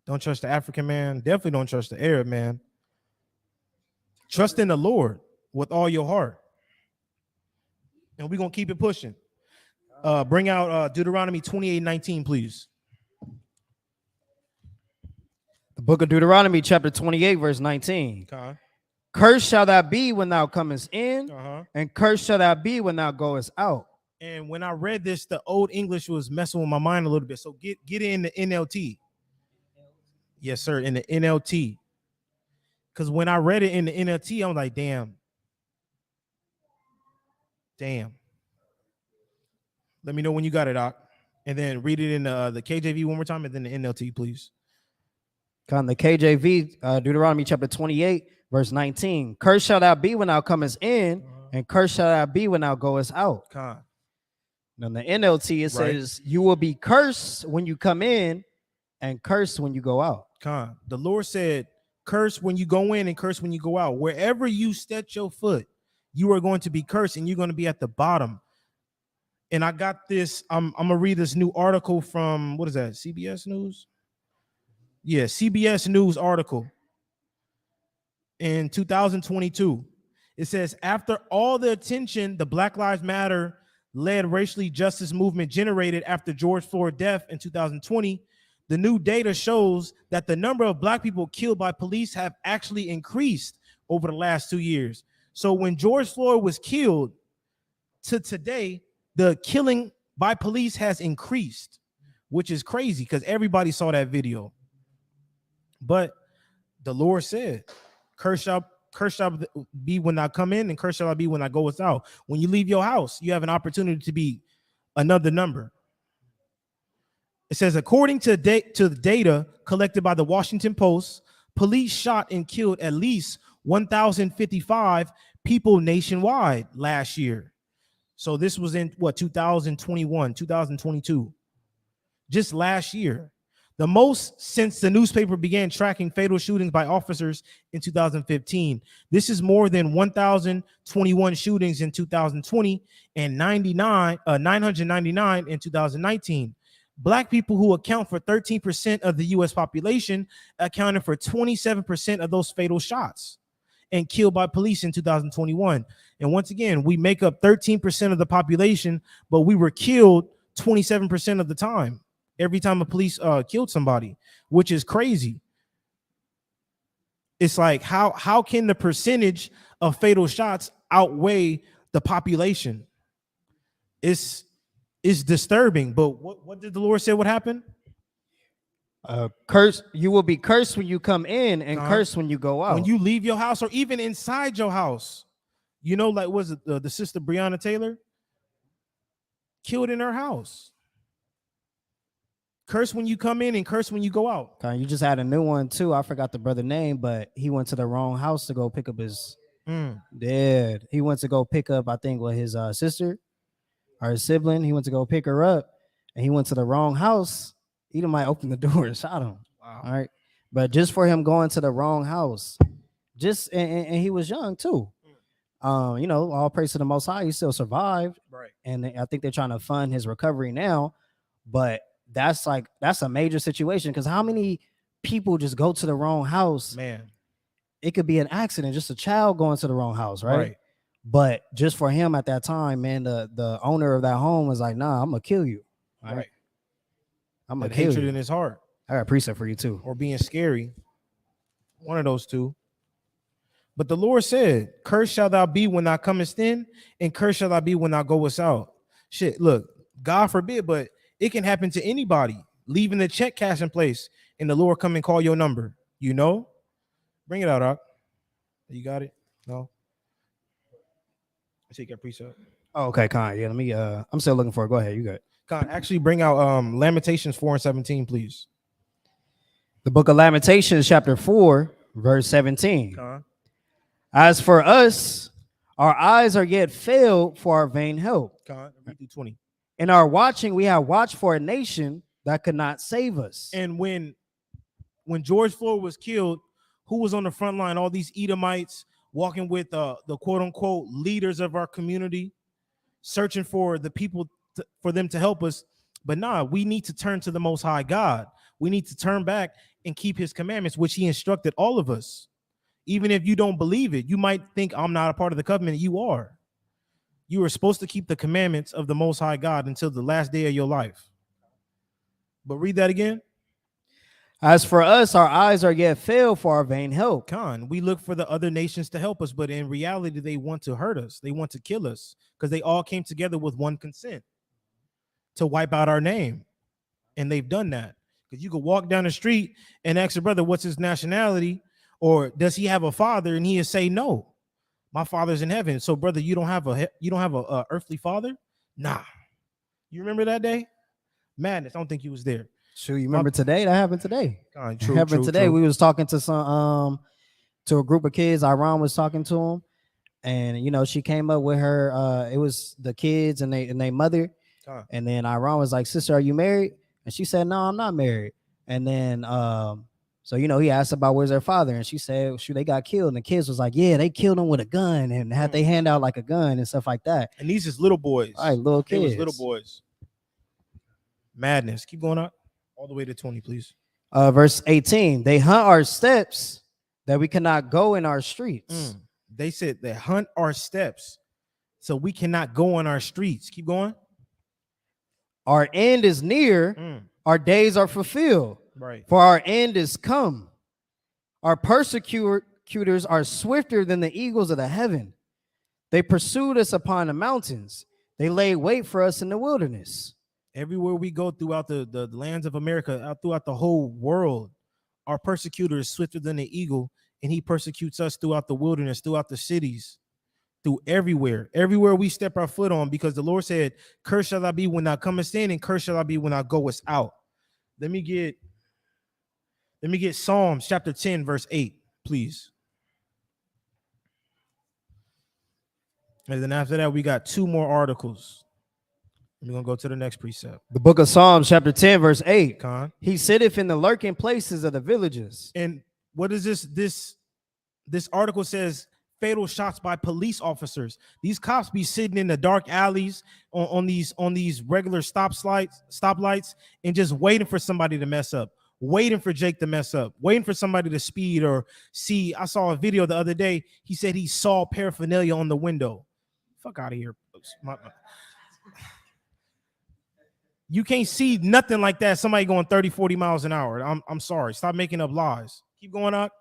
Don't trust the African man. Definitely don't trust the Arab man. Trust in the Lord with all your heart. And we're going to keep it pushing. Bring out Deuteronomy 28:19, please. The book of Deuteronomy chapter 28, verse 19. Con. Cursed shall thou be when thou comest in, Uh-huh. and cursed shall thou be when thou goest out. And when I read this, the old English was messing with my mind a little bit. So get it in the NLT. Yes, sir, in the NLT. Because when I read it in the NLT, I'm like, damn. Let me know when you got it, Doc. And then read it in the KJV one more time, and then the NLT, please. Come the KJV, Deuteronomy chapter 28, verse 19. Cursed shall thou be when thou comest in, and cursed shall thou be when thou goest out. Con. Now in the NLT, it says, you will be cursed when you come in, and cursed when you go out. Con. The Lord said, curse when you go in and curse when you go out. Wherever you step your foot, you are going to be cursed, and you're going to be at the bottom. And I got this. I'm gonna read this new article from, what is that? CBS News? Yeah, CBS News article in 2022. It says, after all the attention the Black Lives Matter led racially justice movement generated after George Floyd's death in 2020, the new data shows that the number of Black people killed by police have actually increased over the last 2 years. So when George Floyd was killed to today, the killing by police has increased, which is crazy because everybody saw that video. But the Lord said, curse shall be when I come in, and curse shall I be when I go out. When you leave your house, you have an opportunity to be another number. It says, according to the data collected by the Washington Post, police shot and killed at least 1,055 people nationwide last year. So this was in what, 2021, 2022, just last year. The most since the newspaper began tracking fatal shootings by officers in 2015. This is more than 1,021 shootings in 2020 and 999 in 2019. Black people, who account for 13% of the U.S. population, accounted for 27% of those fatal shots and killed by police in 2021. And once again, we make up 13% of the population, but we were killed 27% of the time. Every time a police killed somebody, which is crazy. It's like, how can the percentage of fatal shots outweigh the population? It's disturbing. But what did the Lord say would happen? Curse, you will be cursed when you come in and cursed when you go out. When you leave your house or even inside your house. You know, like, was it the sister Breonna Taylor? Killed in her house. Curse when you come in and curse when you go out. You just had a new one too. I forgot the brother name, but he went to the wrong house to go pick up his dad. He went to go pick up, I think, with his sister or his sibling. He went to go pick her up, and he went to the wrong house. He might open the door and shot him. Wow. All right, but just for him going to the wrong house, and he was young too. You know, all praise to the Most High. He still survived, right? And I think they're trying to fund his recovery now, but that's a major situation, because how many people just go to the wrong house? Man, it could be an accident, just a child going to the wrong house, right? But just for him at that time, man, the owner of that home was like, nah, I'm gonna kill you. Right. I'm gonna that kill hatred you. in his heart. I got a precept for you too. Or being scary. One of those two. But the Lord said, cursed shall thou be when thou comest in, and cursed shall thou be when thou goest out. Shit, look, God forbid, but it can happen to anybody. Leaving the check cash in place, and the Lord come and call your number. You know? Bring it out, Doc. You got it? No? I take that precept. Oh, okay, Con. Yeah, let me I'm still looking for it. Go ahead, you got it. Con, actually bring out Lamentations 4:17, please. The book of Lamentations, chapter 4, verse 17. Con. As for us, our eyes are yet failed for our vain help. Con, read through 20. In our watching, we have watched for a nation that could not save us. And when George Floyd was killed, who was on the front line? All these Edomites walking with the quote unquote leaders of our community, searching for the people for them to help us. But nah, we need to turn to the Most High God. We need to turn back and keep his commandments, which he instructed all of us. Even if you don't believe it, you might think I'm not a part of the covenant. You are. You are supposed to keep the commandments of the Most High God until the last day of your life. But read that again. As for us, our eyes are yet failed for our vain help. Con, we look for the other nations to help us, but in reality, they want to hurt us. They want to kill us because they all came together with one consent to wipe out our name. And they've done that. Because you could walk down the street and ask your brother, what's his nationality? Or does he have a father? And he'll say, no, my father's in heaven. So brother, you don't have a earthly father? Nah. You remember that day? Madness. I don't think you was there. Sure, you remember today? That happened today. True, it happened today. True. We was talking to to a group of kids. Iran was talking to them, and you know, she came up with her. It was the kids and they mother, and then Iran was like, "Sister, are you married?" And she said, "No, I'm not married." And then so you know, he asked about where's their father, and she said, "Shoot, they got killed." And the kids was like, "Yeah, they killed him with a gun and had they hand out like a gun and stuff like that." And these is little boys. All right, little kids. It was little boys. Madness. Keep going up. All the way to 20, please. Verse 18. They hunt our steps that we cannot go in our streets. They said they hunt our steps so we cannot go on our streets. Keep going. Our end is near. Our days are fulfilled. Right. For our end is come. Our persecutors are swifter than the eagles of the heaven. They pursued us upon the mountains. They laid wait for us in the wilderness. Everywhere we go throughout the lands of America, throughout the whole world, our persecutor is swifter than the eagle, and he persecutes us throughout the wilderness, throughout the cities, through everywhere we step our foot on, because the Lord said, cursed shall I be when thou comest in, and cursed shall I be when thou goest out. Let me get Psalms chapter 10, verse 8, please. And then after that, we got 2 more articles. We're going to go to the next precept. The book of Psalms, chapter 10, verse 8. Con. He sitteth in the lurking places of the villages. And what is this? This article says fatal shots by police officers. These cops be sitting in the dark alleys on these regular stoplights and just waiting for somebody to mess up, waiting for Jake to mess up, waiting for somebody to speed or see. I saw a video the other day. He said he saw paraphernalia on the window. Fuck out of here. You can't see nothing like that. Somebody going 30, 40 miles an hour. I'm sorry. Stop making up lies. Keep going up.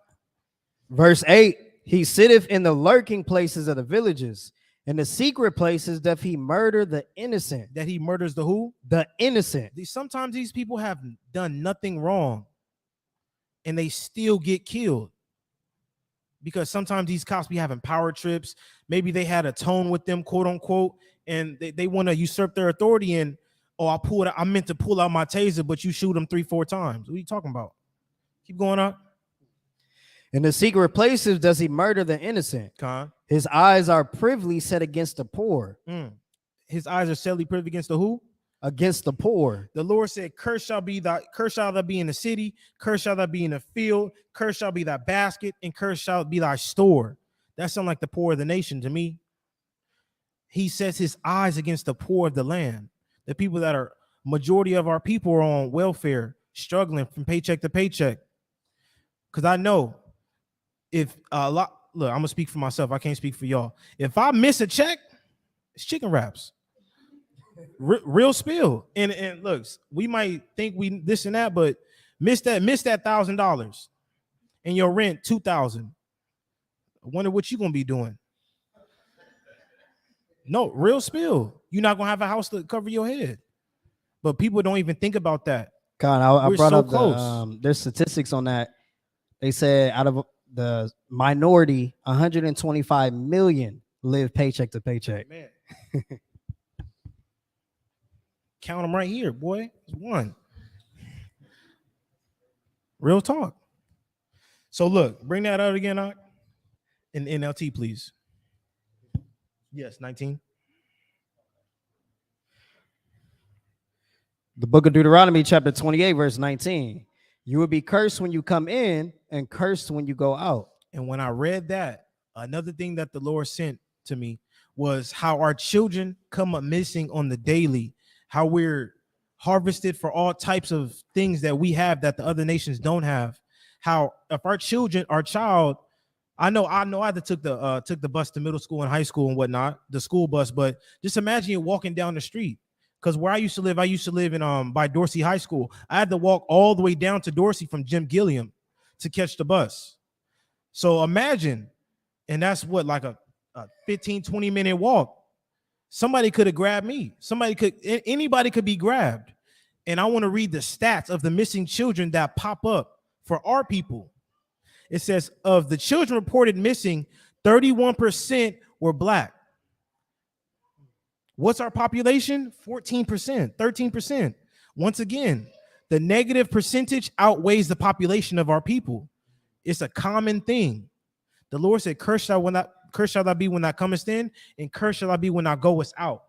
Verse 8. He sitteth in the lurking places of the villages. In the secret places doth he murder the innocent. That he murders the who? The innocent. Sometimes these people have done nothing wrong and they still get killed. Because sometimes these cops be having power trips. Maybe they had a tone with them, quote unquote, and they want to usurp their authority. And I meant to pull out my taser, but you shoot them 3-4 times. What are you talking about? Keep going up. In the secret places does he murder the innocent. Con. His eyes are privily set against the poor. His eyes are sadly privy against the who? Against the poor. The Lord said, curse shall thou be in the city, curse shall thou be in the field, curse shall be thy basket, and curse shall be thy store. That sounds like the poor of the nation to me. He sets his eyes against the poor of the land. The people that are, majority of our people are on welfare, struggling from paycheck to paycheck. Because I know if look, I'm gonna speak for myself. I can't speak for y'all. If I miss a check, it's chicken wraps. Real spill. And look, we might think we this and that, but miss that $1,000 and your rent $2,000. I wonder what you're gonna be doing. No, real spill. You're not gonna have a house to cover your head. But people don't even think about that. God, I We're brought so up close. there's statistics on that. They said out of the minority, 125 million live paycheck to paycheck. Man. Count them right here, boy. It's one. Real talk. So look, bring that out again, Ak. In NLT, please. Yes, 19. The book of Deuteronomy, chapter 28, verse 19. You will be cursed when you come in and cursed when you go out. And when I read that, another thing that the Lord sent to me was how our children come up missing on the daily, how we're harvested for all types of things that we have that the other nations don't have. How if our child, I know I had to took the bus to middle school and high school and whatnot, the school bus, but just imagine you walking down the street. Because where I used to live in by Dorsey High School. I had to walk all the way down to Dorsey from Jim Gilliam to catch the bus. So imagine, and that's what, like a 15, 20-minute walk. Somebody could have grabbed me. Anybody could be grabbed. And I want to read the stats of the missing children that pop up for our people. It says of the children reported missing, 31% were black. What's our population? 14%, 13%. Once again, the negative percentage outweighs the population of our people. It's a common thing. The Lord said, curse shall thou be when thou comest in, and curse shall thou be when thou goest out.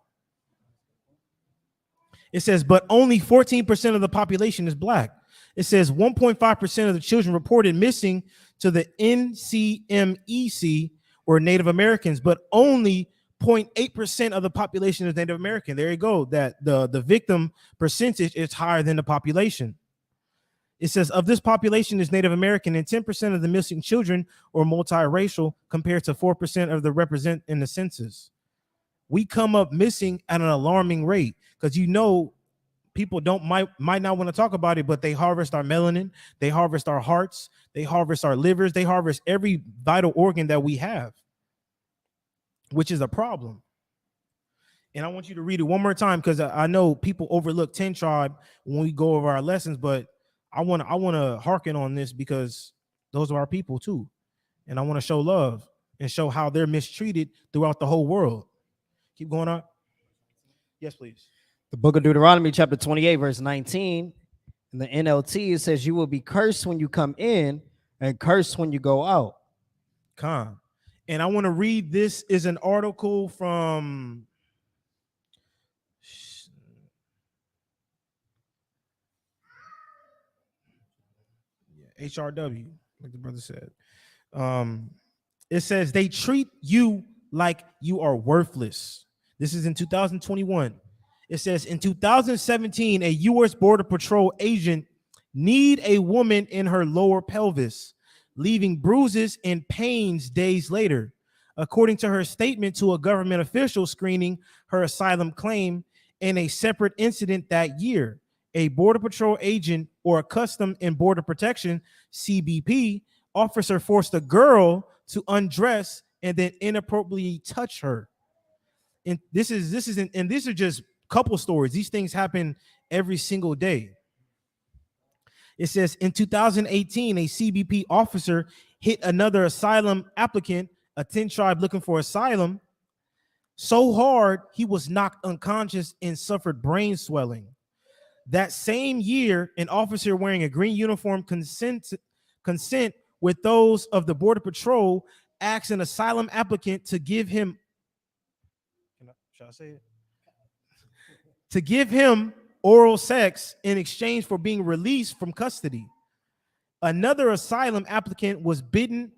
It says, but only 14% of the population is black. It says 1.5% of the children reported missing to the NCMEC were Native Americans, but only 0.8% of the population is Native American. There you go. That the victim percentage is higher than the population. It says of this population is Native American, and 10% of the missing children are multiracial compared to 4% of the represent in the census. We come up missing at an alarming rate because people might not want to talk about it, but they harvest our melanin, they harvest our hearts, they harvest our livers, they harvest every vital organ that we have, which is a problem. And I want you to read it one more time because I know people overlook 10 Tribe when we go over our lessons, but I want to hearken on this because those are our people too. And I want to show love and show how they're mistreated throughout the whole world. Keep going on. Yes, please. The book of Deuteronomy, chapter 28, verse 19. In the NLT, it says, you will be cursed when you come in and cursed when you go out. Con. And I want to read, this is an article from HRW, like the brother said. It says they treat you like you are worthless. This is in 2021. It says in 2017, a U.S. Border Patrol agent kneed a woman in her lower pelvis, leaving bruises and pains days later. According to her statement to a government official screening her asylum claim in a separate incident that year, a Border Patrol agent or a Custom and Border Protection (CBP) officer forced a girl to undress and then inappropriately touch her. And these are just couple stories. These things happen every single day. It says in 2018, a CBP officer hit another asylum applicant, a 10 tribe looking for asylum, so hard he was knocked unconscious and suffered brain swelling. That same year, an officer wearing a green uniform consent with those of the Border Patrol asked an asylum applicant to give him, shall I say it? To give him oral sex in exchange for being released from custody. Another asylum applicant was bitten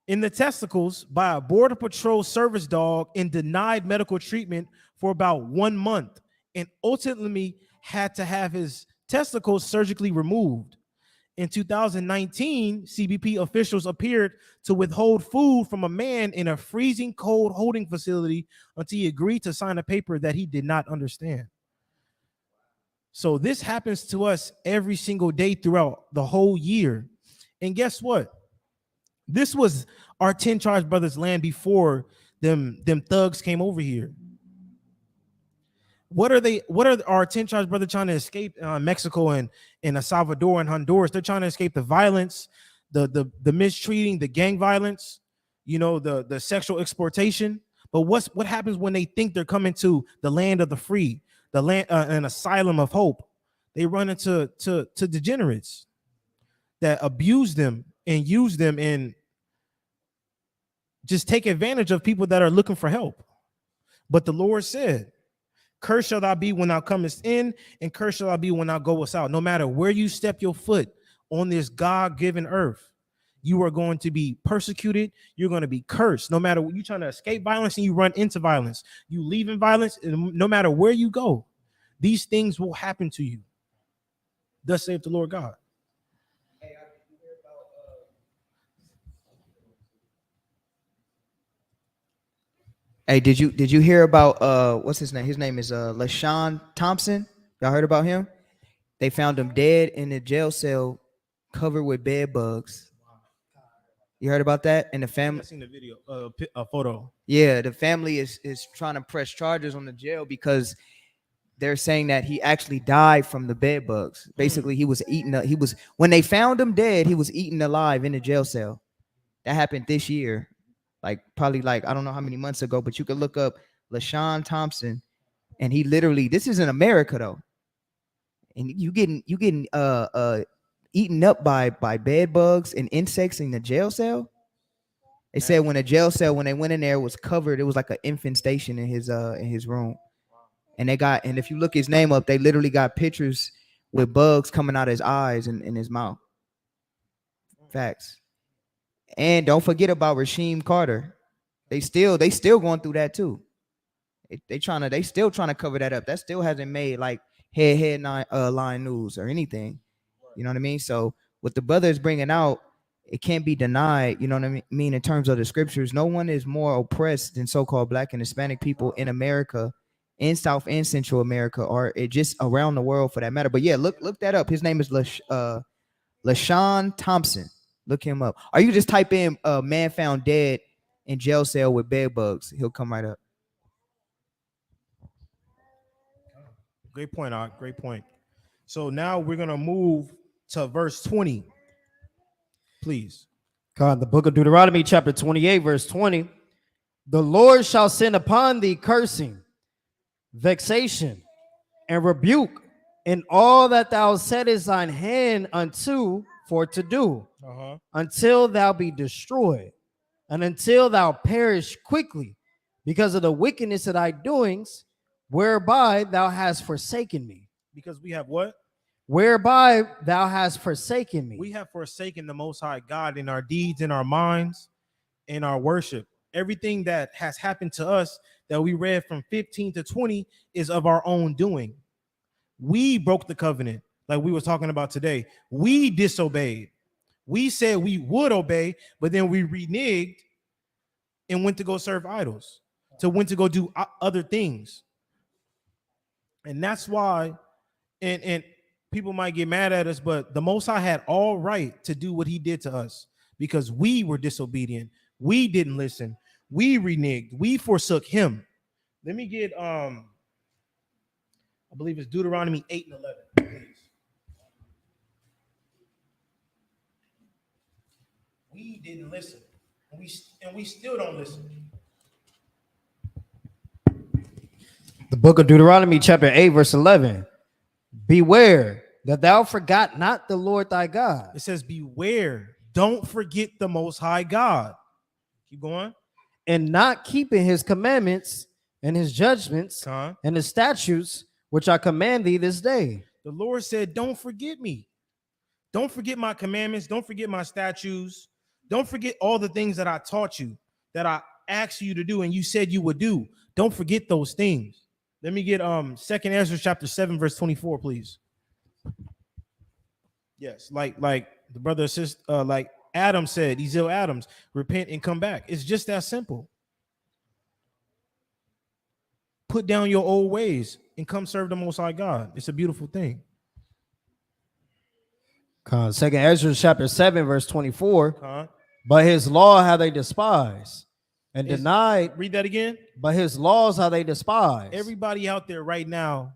in the testicles by a Border Patrol service dog and denied medical treatment for about 1 month, and ultimately had to have his testicles surgically removed. In 2019, CBP officials appeared to withhold food from a man in a freezing cold holding facility until he agreed to sign a paper that he did not understand. So this happens to us every single day throughout the whole year. And guess what? This was our 10 Tribes Brothers land before them thugs came over here. What are our 10 Tribes Brothers trying to escape? Mexico and El Salvador and Honduras. They're trying to escape the violence, the mistreating, the gang violence, the sexual exploitation. But what happens when they think they're coming to the land of the free, the land, an asylum of hope? They run into degenerates that abuse them and use them and just take advantage of people that are looking for help. But the Lord said, "Cursed shall thou be when thou comest in, and cursed shall thou be when thou goest out." No matter where you step your foot on this God-given earth, you are going to be persecuted. You're going to be cursed. No matter what, you're trying to escape violence and you run into violence, you leave in violence, and no matter where you go, these things will happen to you. Thus saith the Lord God. Hey, did you hear about what's his name? His name is LaShawn Thompson. Y'all heard about him? They found him dead in a jail cell, covered with bed bugs. You heard about that? And the family, I seen the video, a photo. yeah, the family is trying to press charges on the jail because they're saying that he actually died from the bed bugs. Basically, he was eaten. When they found him dead, he was eaten alive in a jail cell. That happened this year, probably I don't know how many months ago, but you could look up LaShawn Thompson, and he literally, this is in America though, and you getting eaten up by bed bugs and insects in the jail cell. They said when they went in there, it was covered. It was like an infestation in his room. And if you look his name up, they literally got pictures with bugs coming out of his eyes and in his mouth. Facts. And don't forget about Rasheem Carter. They still going through that too. They still trying to cover that up. That still hasn't made headline news or anything. You know what I mean? So what the brother is bringing out, it can't be denied. You know what I mean? In terms of the scriptures, no one is more oppressed than so-called Black and Hispanic people in America, in South and Central America, or it just around the world for that matter. But yeah, look that up. His name is LaShawn Thompson. Look him up. Or you can just type in man found dead in jail cell with bed bugs. He'll come right up. Great point, Art. Great point. So now we're going to move to verse 20. Please. God, the book of Deuteronomy, chapter 28, verse 20. The Lord shall send upon thee cursing, vexation, and rebuke in all that thou settest thine hand unto for to do, until thou be destroyed, and until thou perish quickly, because of the wickedness of thy doings, whereby thou hast forsaken me. Because we have what? Whereby thou hast forsaken me. We have forsaken the Most High God in our deeds, in our minds, in our worship. Everything that has happened to us that we read from 15 to 20 is of our own doing. We broke the covenant, like we were talking about today. We disobeyed. We said we would obey, but then we reneged and went to go serve idols, went to go do other things. And that's why, and people might get mad at us, but the Most High had all right to do what he did to us because we were disobedient. We didn't listen. We reneged. We forsook him. Let me get, I believe it's Deuteronomy 8 and 11, please. We didn't listen. And we still don't listen. The book of Deuteronomy, chapter 8, verse 11. Beware that thou forgot not the Lord thy God. It says, beware. Don't forget the Most High God. Keep going. And not keeping his commandments and his judgments and his statutes, which I command thee this day. The Lord said, don't forget me. Don't forget my commandments. Don't forget my statutes. Don't forget all the things that I taught you, that I asked you to do and you said you would do. Don't forget those things. Let me get 2nd Ezra chapter 7, verse 24, please. Yes, like the brother sister, like Adam said, Ezel Adams, repent and come back. It's just that simple. Put down your old ways and come serve the Most High God. It's a beautiful thing. 2nd Ezra chapter 7, verse 24. But his law have they despised and denied. Read that again. But his laws have they despised. Everybody out there right now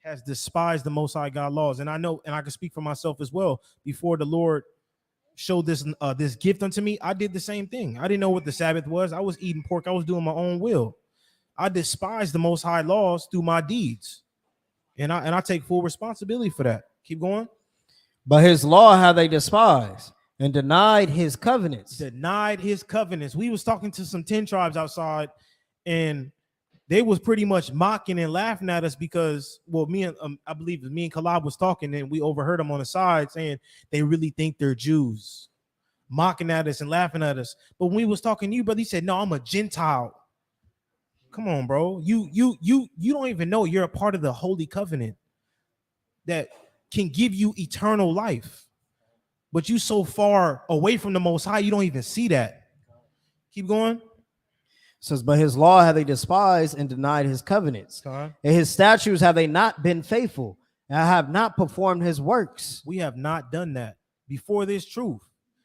has despised the Most High God laws. And I know, and I can speak for myself as well. Before the Lord showed this gift unto me, I did the same thing. I didn't know what the Sabbath was. I was eating pork. I was doing my own will. I despised the Most High laws through my deeds. And I take full responsibility for that. Keep going. But his law have they despised and denied his covenants. Denied his covenants. We was talking to some 10 tribes outside, and they was pretty much mocking and laughing at us because, well, me and I believe me and Kalab was talking, and we overheard them on the side saying they really think they're Jews, mocking at us and laughing at us. But when we was talking to you, brother, he said, "No, I'm a Gentile." Come on, bro. You don't even know you're a part of the holy covenant that can give you eternal life. But you so far away from the Most High, you don't even see that. Keep going. It says, but his law have they despised and denied his covenants. And his statutes have they not been faithful, and have not performed his works. We have not done that before this truth.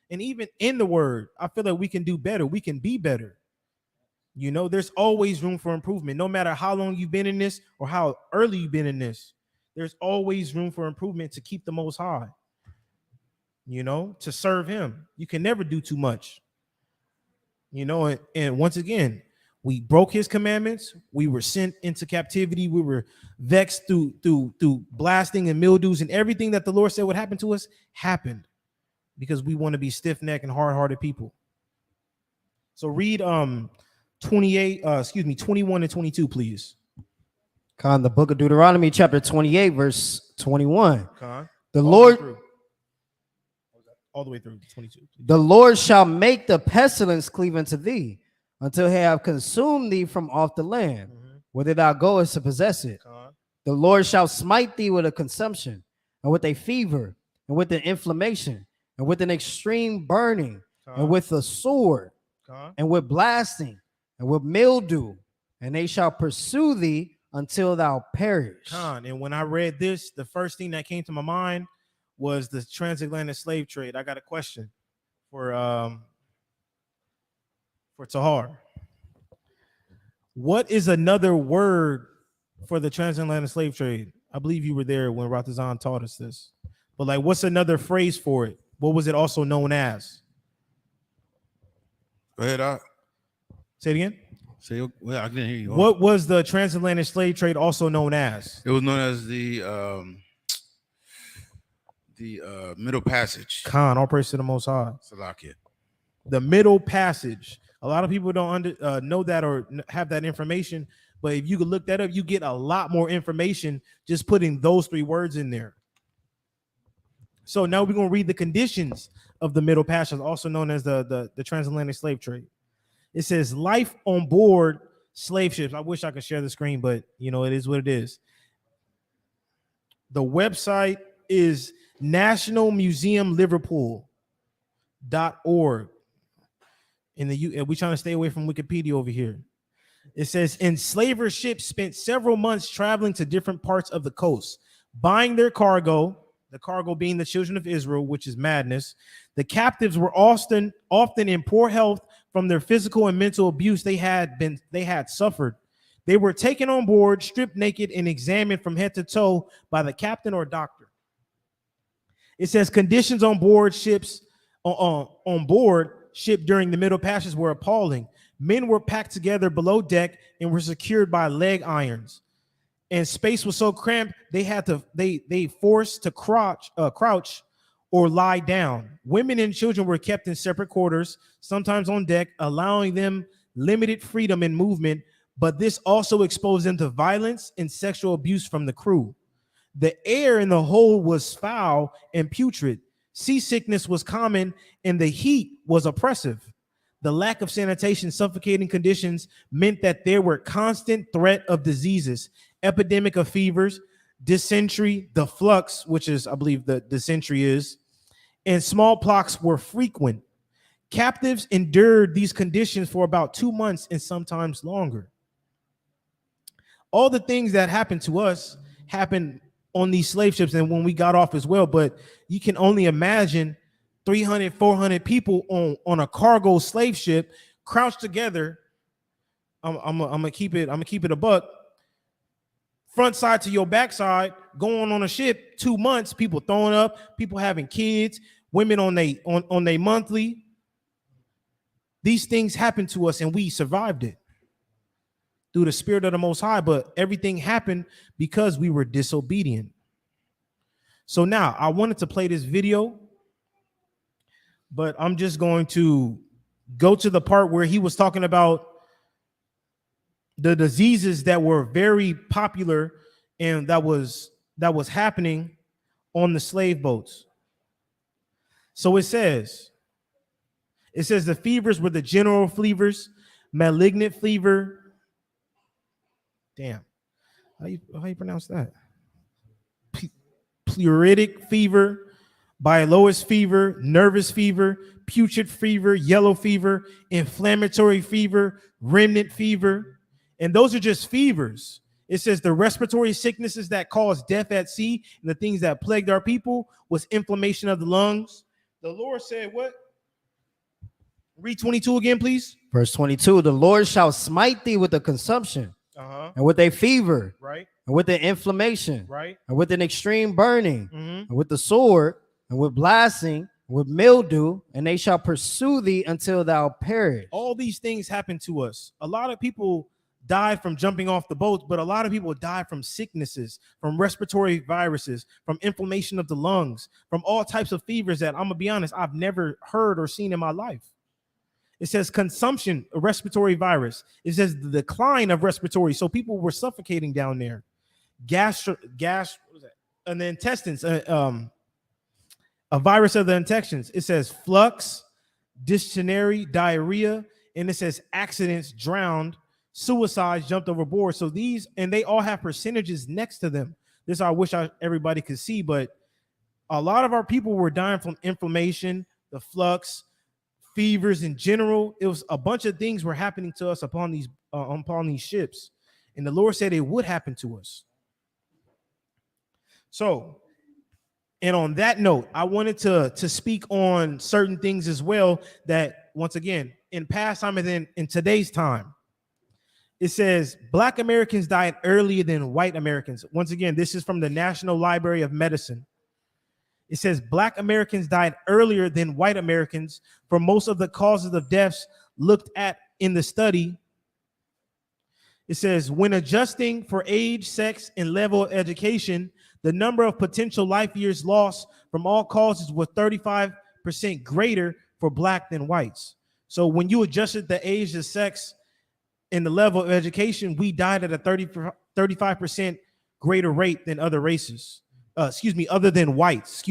And even in the word, I feel like we can do better. We can be better. You know, there's always room for improvement. No matter how long you've been in this or how early you've been in this, there's always room for improvement to keep the Most High. You know, to serve him. You can never do too much. You know, and once again, we broke his commandments. We were sent into captivity. We were vexed through blasting and mildews, and everything that the Lord said would happen to us happened because we want to be stiff-necked and hard-hearted people. So read 21 and 22, please. The book of Deuteronomy, chapter 28, verse 21. The All Lord, all the way through 22. the Lord shall make the pestilence cleave unto thee, until he have consumed thee from off the land, whither thou goest to possess it. The Lord shall smite thee with a consumption, and with a fever, and with an inflammation, and with an extreme burning, and with a sword, and with blasting, and with mildew, and they shall pursue thee until thou perish. And when I read this, the first thing that came to my mind was the transatlantic slave trade. I got a question for Tahar. What is another word for the transatlantic slave trade? I believe you were there when Ratazan taught us this. But like, what's another phrase for it? What was it also known as? Go ahead, Doc. Say it again. Well, I didn't hear you. What was the transatlantic slave trade also known as? It was known as the Middle Passage. All praise to the Most High. Salakia. The Middle Passage. A lot of people don't know that or have that information. But if you could look that up, you get a lot more information just putting those 3 words in there. So now we're going to read the conditions of the Middle Passage, also known as the transatlantic slave trade. It says life on board slave ships. I wish I could share the screen, but you know, it is what it is. The website is nationalmuseumliverpool.org. We're trying to stay away from Wikipedia over here. It says enslavers ships spent several months traveling to different parts of the coast, buying their cargo, the cargo being the children of Israel, which is madness. The captives were often in poor health from their physical and mental abuse they had suffered. They were taken on board, stripped naked, and examined from head to toe by the captain or doctor. It says conditions on board ships during the Middle Passage were appalling. Men were packed together below deck and were secured by leg irons. And space was so cramped they forced to crouch or lie down. Women and children were kept in separate quarters, sometimes on deck, allowing them limited freedom in movement, but this also exposed them to violence and sexual abuse from the crew. The air in the hold was foul and putrid. Seasickness was common and the heat was oppressive. The lack of sanitation, suffocating conditions meant that there were constant threat of diseases, epidemic of fevers, dysentery, the flux, which is, I believe, the dysentery is, and smallpox were frequent. Captives endured these conditions for about 2 months and sometimes longer. All the things that happened to us happened on these slave ships and when we got off as well, but you can only imagine 300, 400 people on a cargo slave ship crouched together. I'm gonna keep it a buck. Front side to your backside, going on a ship 2 months, people throwing up, people having kids, women on they monthly. These things happened to us and we survived it through the Spirit of the Most High, but everything happened because we were disobedient. So now I wanted to play this video, but I'm just going to go to the part where he was talking about the diseases that were very popular and that was happening on the slave boats. So it says the fevers were the general fevers, malignant fever. Damn, how you pronounce that? Pleuritic fever, Bilois fever, nervous fever, putrid fever, yellow fever, inflammatory fever, remnant fever. And those are just fevers. It says the respiratory sicknesses that caused death at sea and the things that plagued our people was inflammation of the lungs. The Lord said what? Read 22 again, please. Verse 22, the Lord shall smite thee with the consumption and with a fever, Right. and with the inflammation, Right. and with an extreme burning, Mm-hmm. and with the sword, and with blasting, with mildew, and they shall pursue thee until thou perish. All these things happen to us. A lot of people died from jumping off the boats, but a lot of people died from sicknesses, from respiratory viruses, from inflammation of the lungs, from all types of fevers that, I'm gonna be honest, I've never heard or seen in my life. It says consumption, a respiratory virus. It says the decline of respiratory. So people were suffocating down there. Gas, what was that? And the intestines, a virus of the intestines. It says flux, dysentery, diarrhea, and it says accidents, drowned, suicides, jumped overboard. So these, and they all have percentages next to them. This I wish everybody could see, but a lot of our people were dying from inflammation, the flux, fevers in general. It was a bunch of things were happening to us upon these ships, and the Lord said it would happen to us. So, and on that note, I wanted to speak on certain things as well that, once again, in past time and then in today's time, it says Black Americans died earlier than white Americans. Once again, this is from the National Library of Medicine. It says Black Americans died earlier than white Americans for most of the causes of deaths looked at in the study. It says when adjusting for age, sex, and level of education, the number of potential life years lost from all causes was 35% greater for Black than whites. So when you adjusted the age, the sex, and the level of education, we died at a 35% greater rate than other races. Other than whites.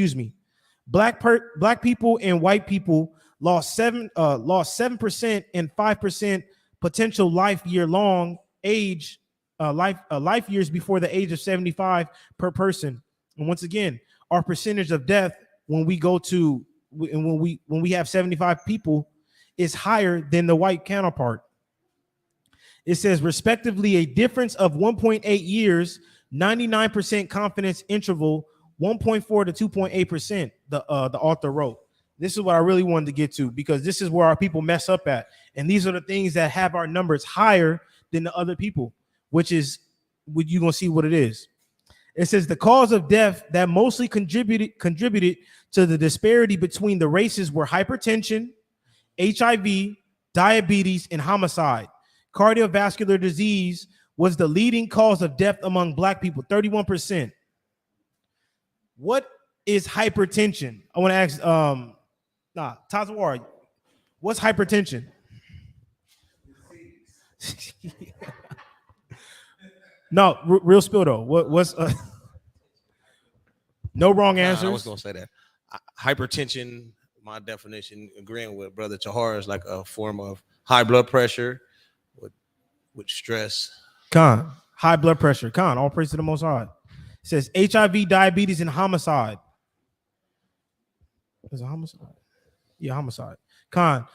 Black people and white people lost 7% and 5% potential life years before the age of 75 per person. And once again, our percentage of death when we have 75 people is higher than the white counterpart. It says respectively a difference of 1.8 years, 99% confidence interval, 1.4 to 2.8%. The author wrote. This is what I really wanted to get to, because this is where our people mess up at, and these are the things that have our numbers higher than the other people, which is what you're gonna see what it is. It says the cause of death that mostly contributed to the disparity between the races were hypertension, HIV, diabetes, and homicide. Cardiovascular disease was the leading cause of death among Black people, 31%. What is hypertension? I want to ask, Tazawar, what's hypertension? No, real spill though. What's no wrong answers? I was gonna say that hypertension, my definition, agreeing with Brother Chahar, is like a form of high blood pressure with stress. High blood pressure. All praise to the Most High. It says HIV, diabetes, and homicide. Is it homicide? Yeah, homicide.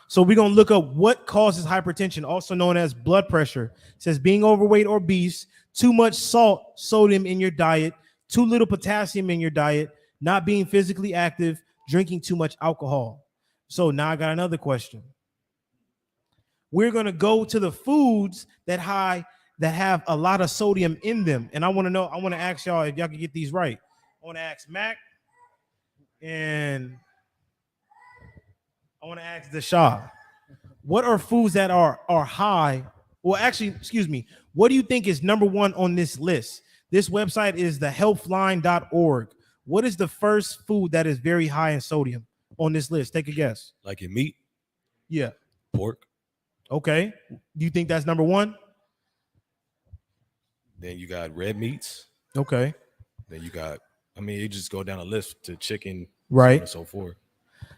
So we're gonna look up what causes hypertension, also known as blood pressure. It says being overweight or obese, too much sodium in your diet, too little potassium in your diet, not being physically active, drinking too much alcohol. So now I got another question. We're gonna go to the foods that have a lot of sodium in them, and I want to ask y'all if y'all can get these right. I want to ask Mac, and I want to ask the Shah. What are foods that are high? Well, actually, excuse me. What do you think is number one on this list? This website is thehealthline.org. What is the first food that is very high in sodium on this list? Take a guess. Like in meat? Yeah. Pork. Okay. Do you think that's number one? Then you got red meats. Okay. Then you got, you just go down a list to chicken, right, and so forth.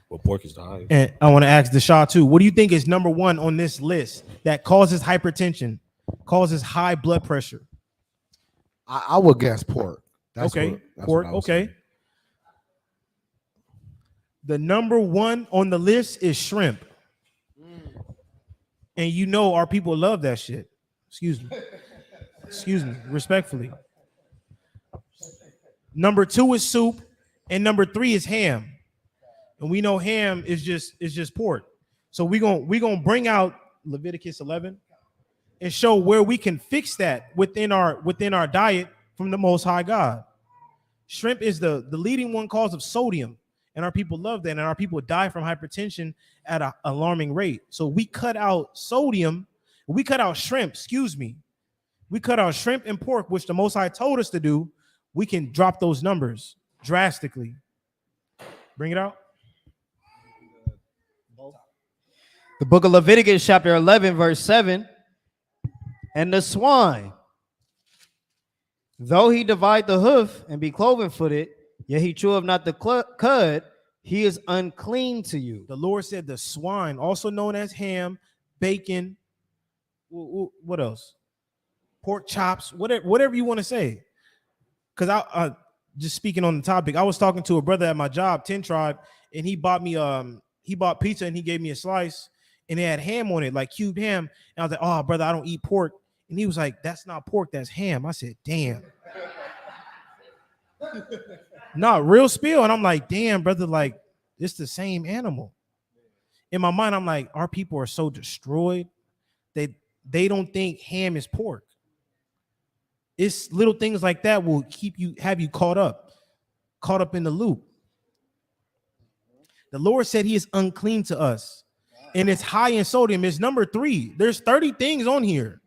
Well, pork is the highest. And I want to ask the Shah too. What do you think is number one on this list that causes hypertension, causes high blood pressure? I would guess pork. That's pork. Okay. Saying. The number one on the list is shrimp. And our people love that shit. Excuse me, respectfully. Number two is soup, and number three is ham. And we know ham is just pork. So we're gonna bring out Leviticus 11 and show where we can fix that within our diet from the Most High God. Shrimp is the leading one cause of sodium, and our people love that, and our people die from hypertension at an alarming rate. So we cut out sodium, we cut out shrimp, we cut out shrimp and pork, which the Most High told us to do. We can drop those numbers drastically. Bring it out. The book of Leviticus, chapter 11, verse 7. And the swine, though he divide the hoof and be cloven-footed, yet he cheweth not the cud, he is unclean to you. The Lord said the swine, also known as ham, bacon, what else? Pork chops, whatever you want to say. Because I just speaking on the topic, I was talking to a brother at my job, 10 Tribe, and he bought pizza and he gave me a slice. And it had ham on it, like cubed ham. And I was like, oh, brother, I don't eat pork. And he was like, that's not pork, that's ham. I said, damn. Not real spill. And I'm like, damn, brother, like, it's the same animal. In my mind, I'm like, our people are so destroyed. They don't think ham is pork. It's little things like that will have you caught up in the loop. The Lord said he is unclean to us. And it's high in sodium. It's number 3. There's 30 things on here.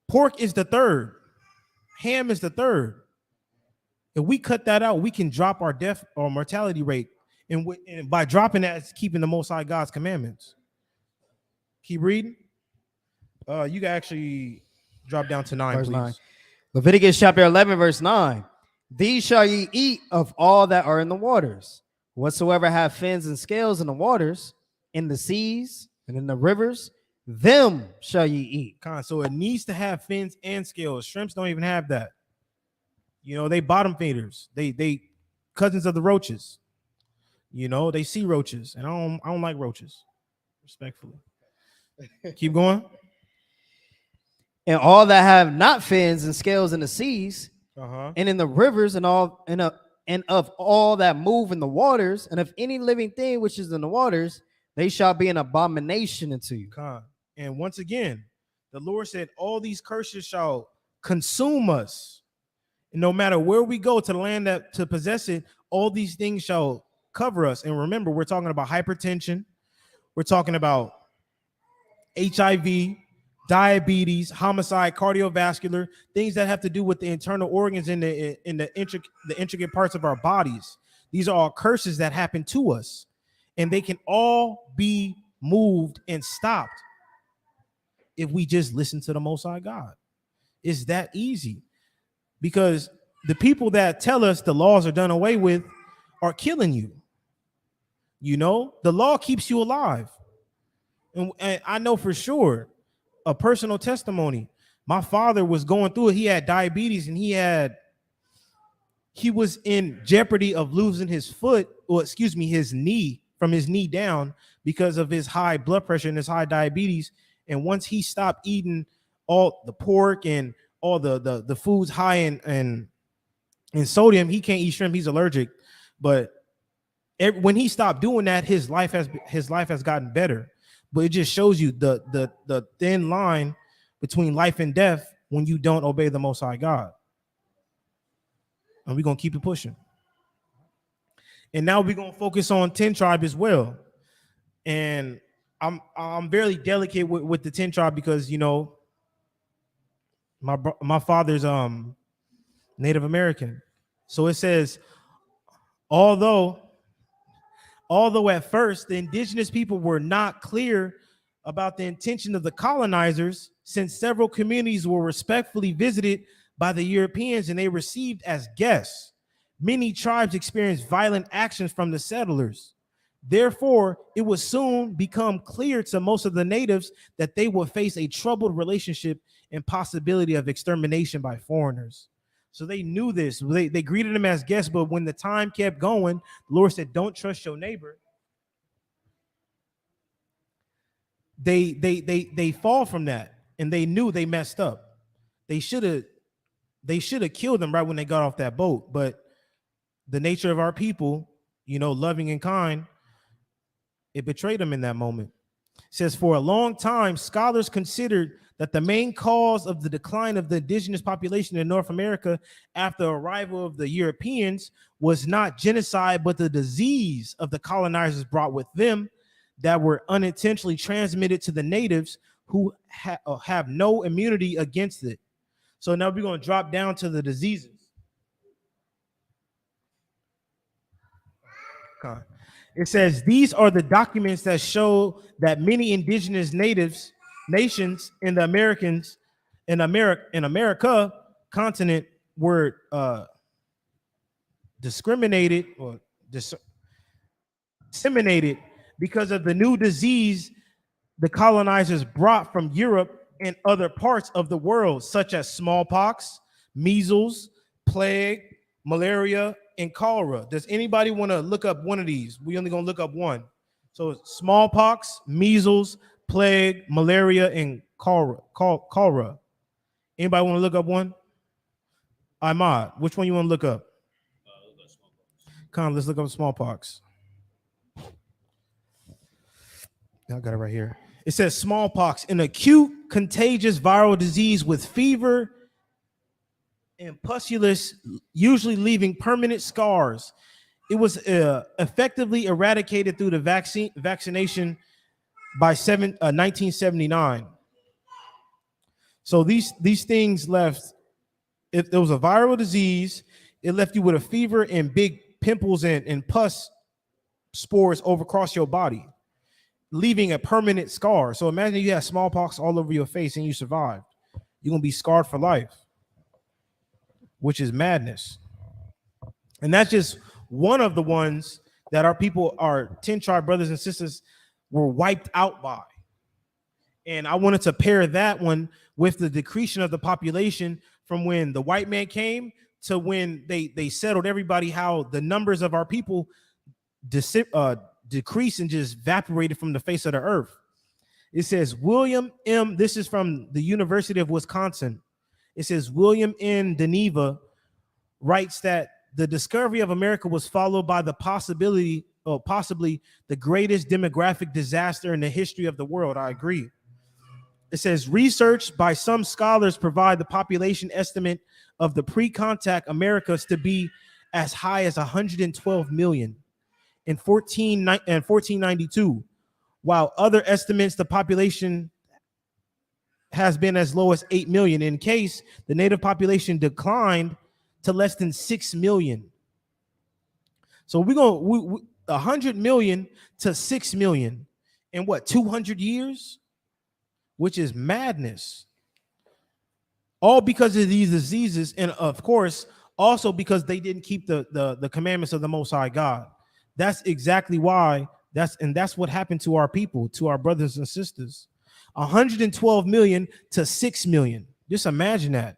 Pork is the third. Ham is the third. If we cut that out, we can drop our death or mortality rate And by dropping that, it's keeping the Most High God's commandments. Keep reading. You can actually drop down to 9, Verse please. 9. Leviticus chapter 11, verse 9. These shall ye eat of all that are in the waters. Whatsoever have fins and scales in the waters, in the seas, and in the rivers, them shall ye eat. So it needs to have fins and scales. Shrimps don't even have that. You know, they bottom feeders. They cousins of the roaches. You know, they sea roaches, and I don't like roaches, respectfully. Keep going. And all that have not fins and scales in the seas, and in the rivers, and of all that move in the waters, and of any living thing which is in the waters, they shall be an abomination unto you. And once again, the Lord said, all these curses shall consume us. And no matter where we go to the land to possess it, all these things shall cover us. And remember, we're talking about hypertension. We're talking about HIV, diabetes, homicide, cardiovascular, things that have to do with the internal organs in the intricate parts of our bodies. These are all curses that happen to us, and they can all be moved and stopped if we just listen to the Most High God. It's that easy, because the people that tell us the laws are done away with are killing you. You know, the law keeps you alive. And I know for sure, a personal testimony, my father was going through it. He had diabetes, and he was in jeopardy of losing his his knee, from his knee down, because of his high blood pressure and his high diabetes. And once he stopped eating all the pork and all the foods high in sodium, he can't eat shrimp. He's allergic. But when he stopped doing that, his life has gotten better. But it just shows you the thin line between life and death when you don't obey the Most High God. And we're gonna keep it pushing. And now we're gonna focus on 10 tribe as well. And I'm very delicate with the 10 tribe, because, you know, my father's Native American. So it says, although at first the indigenous people were not clear about the intention of the colonizers, since several communities were respectfully visited by the Europeans and they received as guests, many tribes experienced violent actions from the settlers. Therefore, it would soon become clear to most of the natives that they would face a troubled relationship and possibility of extermination by foreigners. So they knew this. They greeted them as guests, but when the time kept going, the Lord said, don't trust your neighbor. They fall from that, and they knew they messed up. They should have killed them right when they got off that boat. But the nature of our people, you know, loving and kind, it betrayed them in that moment. It says, for a long time, scholars considered that the main cause of the decline of the indigenous population in North America after the arrival of the Europeans was not genocide, but the disease of the colonizers brought with them that were unintentionally transmitted to the natives who have no immunity against it. So now we're going to drop down to the diseases. Okay. It says, these are the documents that show that many indigenous nations in the America continent were discriminated or disseminated because of the new disease the colonizers brought from Europe and other parts of the world, such as smallpox, measles, plague, malaria, and cholera. Does anybody want to look up one of these? We only gonna look up one. So smallpox, measles, plague, malaria, and cholera. Anybody want to look up one? Ahmad, which one you want to look up? Come on, let's look up smallpox. I got it right here. It says smallpox, an acute contagious viral disease with fever and pustules, usually leaving permanent scars. It was effectively eradicated through the vaccination by 1979. So these things left, if there was a viral disease, it left you with a fever and big pimples and pus spores overcross your body, leaving a permanent scar. So imagine you have smallpox all over your face and you survived. You're going to be scarred for life, which is madness. And that's just one of the ones that our people, our 10 tribe brothers and sisters, were wiped out by. And I wanted to pair that one with the decreasing of the population from when the white man came to when they settled everybody, how the numbers of our people decreased and just evaporated from the face of the earth. It says William M. This is from the University of Wisconsin. It says William N. Deneva writes that the discovery of America was followed by the possibility, or possibly the greatest demographic disaster in the history of the world. I agree. It says research by some scholars provide the population estimate of the pre-contact Americas to be as high as 112 million in 1492, while other estimates the population has been as low as 8 million. In case the native population declined to less than 6 million. So we're going 100 million to 6 million in what, 200 years? Which is madness. All because of these diseases, and of course, also because they didn't keep the commandments of the Most High God. That's exactly why. That's what happened to our people, to our brothers and sisters. 112 million to 6 million. Just imagine that.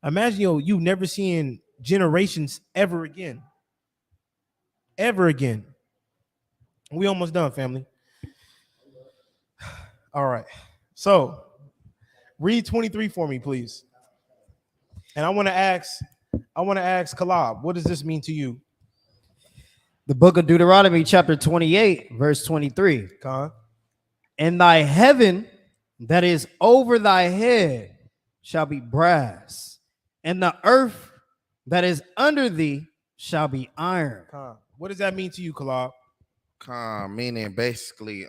Imagine you've never seen generations ever again. Ever again. We almost done, family. All right. So read 23 for me, please. And I want to ask Kalab, what does this mean to you? The book of Deuteronomy, chapter 28, verse 23. And thy heaven that is over thy head shall be brass, and the earth that is under thee shall be iron. What does that mean to you, Kalab? Meaning basically,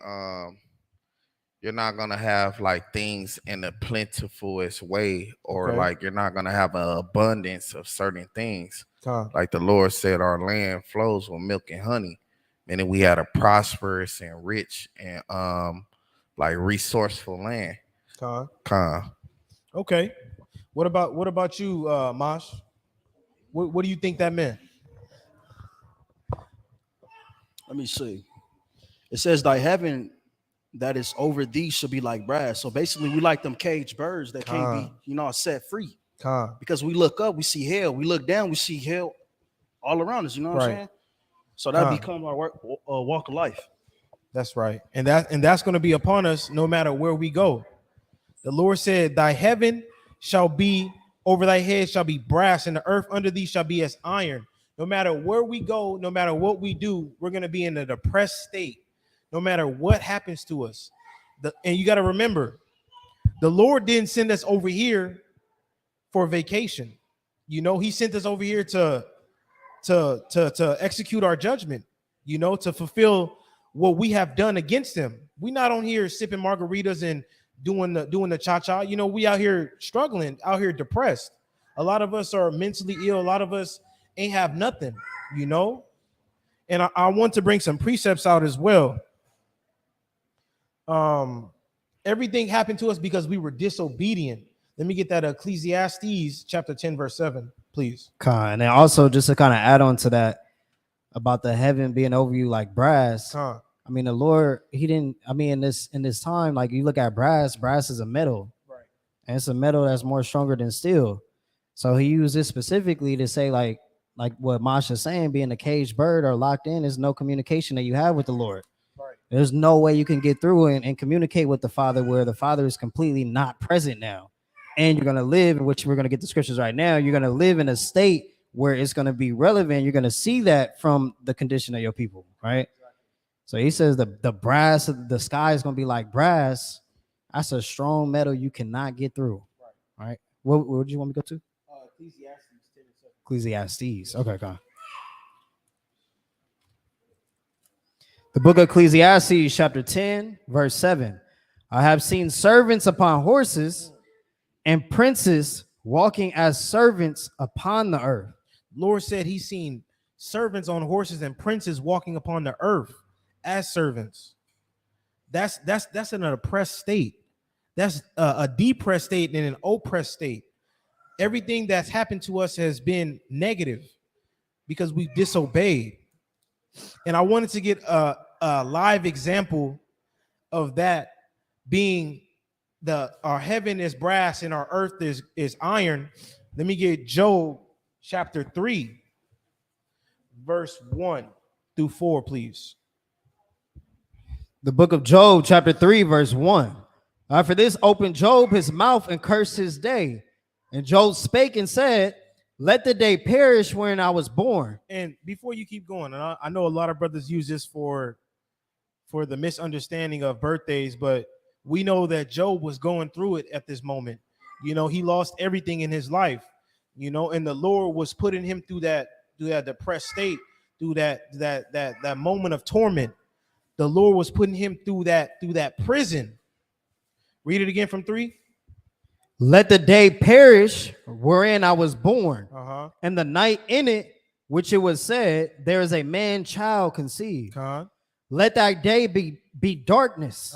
you're not gonna have like things in a plentifulest way, or like you're not gonna have an abundance of certain things. Like the Lord said, our land flows with milk and honey, meaning we had a prosperous and rich and like resourceful land. Okay. What about you, Mosh? What do you think that meant? Let me see. It says thy heaven that is over thee should be like brass. So basically we like them caged birds that can't be, set free. Because we look up, we see hell. We look down, we see hell all around us. You know what I'm saying? So that becomes our walk of life. That's right. And that's going to be upon us no matter where we go. The Lord said, thy heaven shall be over thy head shall be brass, and the earth under thee shall be as iron. No matter where we go, no matter what we do, we're going to be in a depressed state. No matter what happens to us. And you got to remember, the Lord didn't send us over here for vacation. He sent us over here to execute our judgment, to fulfill what we have done against him. We're not on here sipping margaritas and doing the cha-cha. We out here struggling, out here depressed. A lot of us are mentally ill. A lot of us ain't have nothing, And I want to bring some precepts out as well. Everything happened to us because we were disobedient. Let me get that Ecclesiastes chapter 10 verse 7, please. And then also just to kind of add on to that about the heaven being over you like brass. I mean, the Lord, he didn't, in this time, like you look at brass is a metal, right? And it's a metal that's more stronger than steel. So he used this specifically to say like what Masha's saying, being a caged bird or locked in, there's no communication that you have with the Lord. There's no way you can get through and communicate with the Father where the Father is completely not present now. And you're going to live, in which we're going to get the scriptures right now, you're going to live in a state where it's going to be relevant. You're going to see that from the condition of your people, right? So he says the brass, the sky is going to be like brass. That's a strong metal you cannot get through, all right? What do you want me to go to? Ecclesiastes. Okay, go on. The book of Ecclesiastes, chapter 10, verse 7. I have seen servants upon horses and princes walking as servants upon the earth. Lord said he's seen servants on horses and princes walking upon the earth as servants. That's an oppressed state. That's a depressed state and an oppressed state. Everything that's happened to us has been negative because we disobeyed. And I wanted to get a live example of that being our heaven is brass and our earth is iron. Let me get Job chapter 3, verse 1 through 4, please. The book of Job, chapter 3, verse 1. For this opened Job his mouth and cursed his day. And Job spake and said, let the day perish wherein I was born. And before you keep going, and I know a lot of brothers use this for the misunderstanding of birthdays, but we know that Job was going through it at this moment. You know, he lost everything in his life, you know, and the Lord was putting him through that depressed state, through that moment of torment. The Lord was putting him through that prison. Read it again from 3. Let the day perish wherein I was born, And the night in it, which it was said, there is a man child conceived. Let thy day be darkness.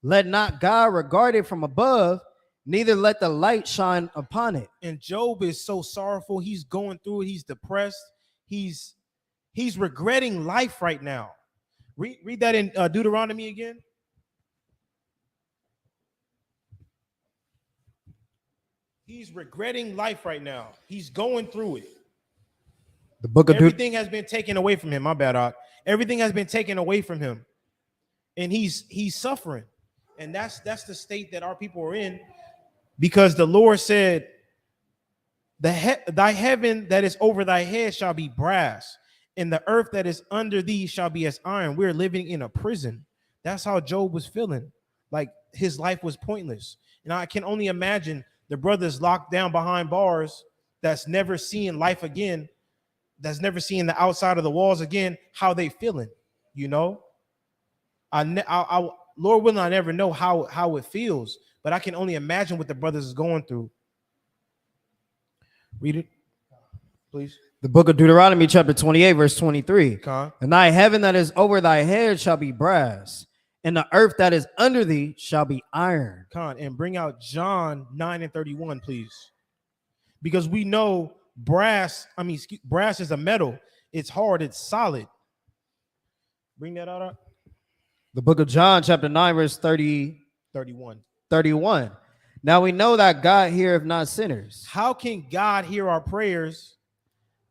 Let not God regard it from above, neither let the light shine upon it. And Job is so sorrowful. He's going through it. He's depressed. He's regretting life right now. Read that in Deuteronomy again. He's regretting life right now. He's going through it. The book of Everything has been taken away from him. My bad, Doc. Everything has been taken away from him, and he's suffering. And that's the state that our people are in, because the Lord said, thy heaven that is over thy head shall be brass, and the earth that is under thee shall be as iron. We're living in a prison. That's how Job was feeling, like his life was pointless. And I can only imagine the brothers locked down behind bars that's never seeing life again, that's never seeing the outside of the walls again, how they feeling, you know? I Lord willing, I never know how it feels, but I can only imagine what the brothers is going through. Read it, please. The book of Deuteronomy, chapter 28, verse 23. Con. And thy heaven that is over thy head shall be brass, and the earth that is under thee shall be iron. Con, and bring out John 9:31, please. Because we know brass is a metal. It's hard, it's solid. Bring that out. The book of John, chapter 9, verse 31. Now we know that God heareth not sinners. How can God hear our prayers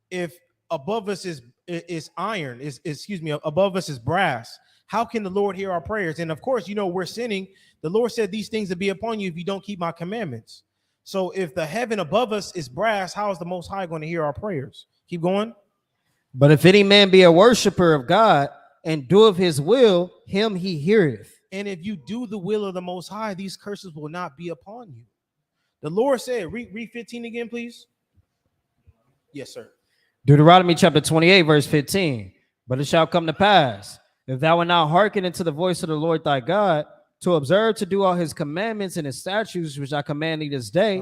if above us is iron, above us is brass? How can the Lord hear our prayers? And of course, you know, we're sinning. The Lord said these things will be upon you if you don't keep my commandments. So if the heaven above us is brass, how is the Most High going to hear our prayers? Keep going. But if any man be a worshiper of God and doeth his will, him he heareth. And if you do the will of the Most High, these curses will not be upon you. The Lord said, read 15 again, please. Yes, sir. Deuteronomy chapter 28, verse 15. But it shall come to pass, if thou wilt not hearken unto the voice of the Lord thy God, to observe to do all his commandments and his statutes which I command thee this day,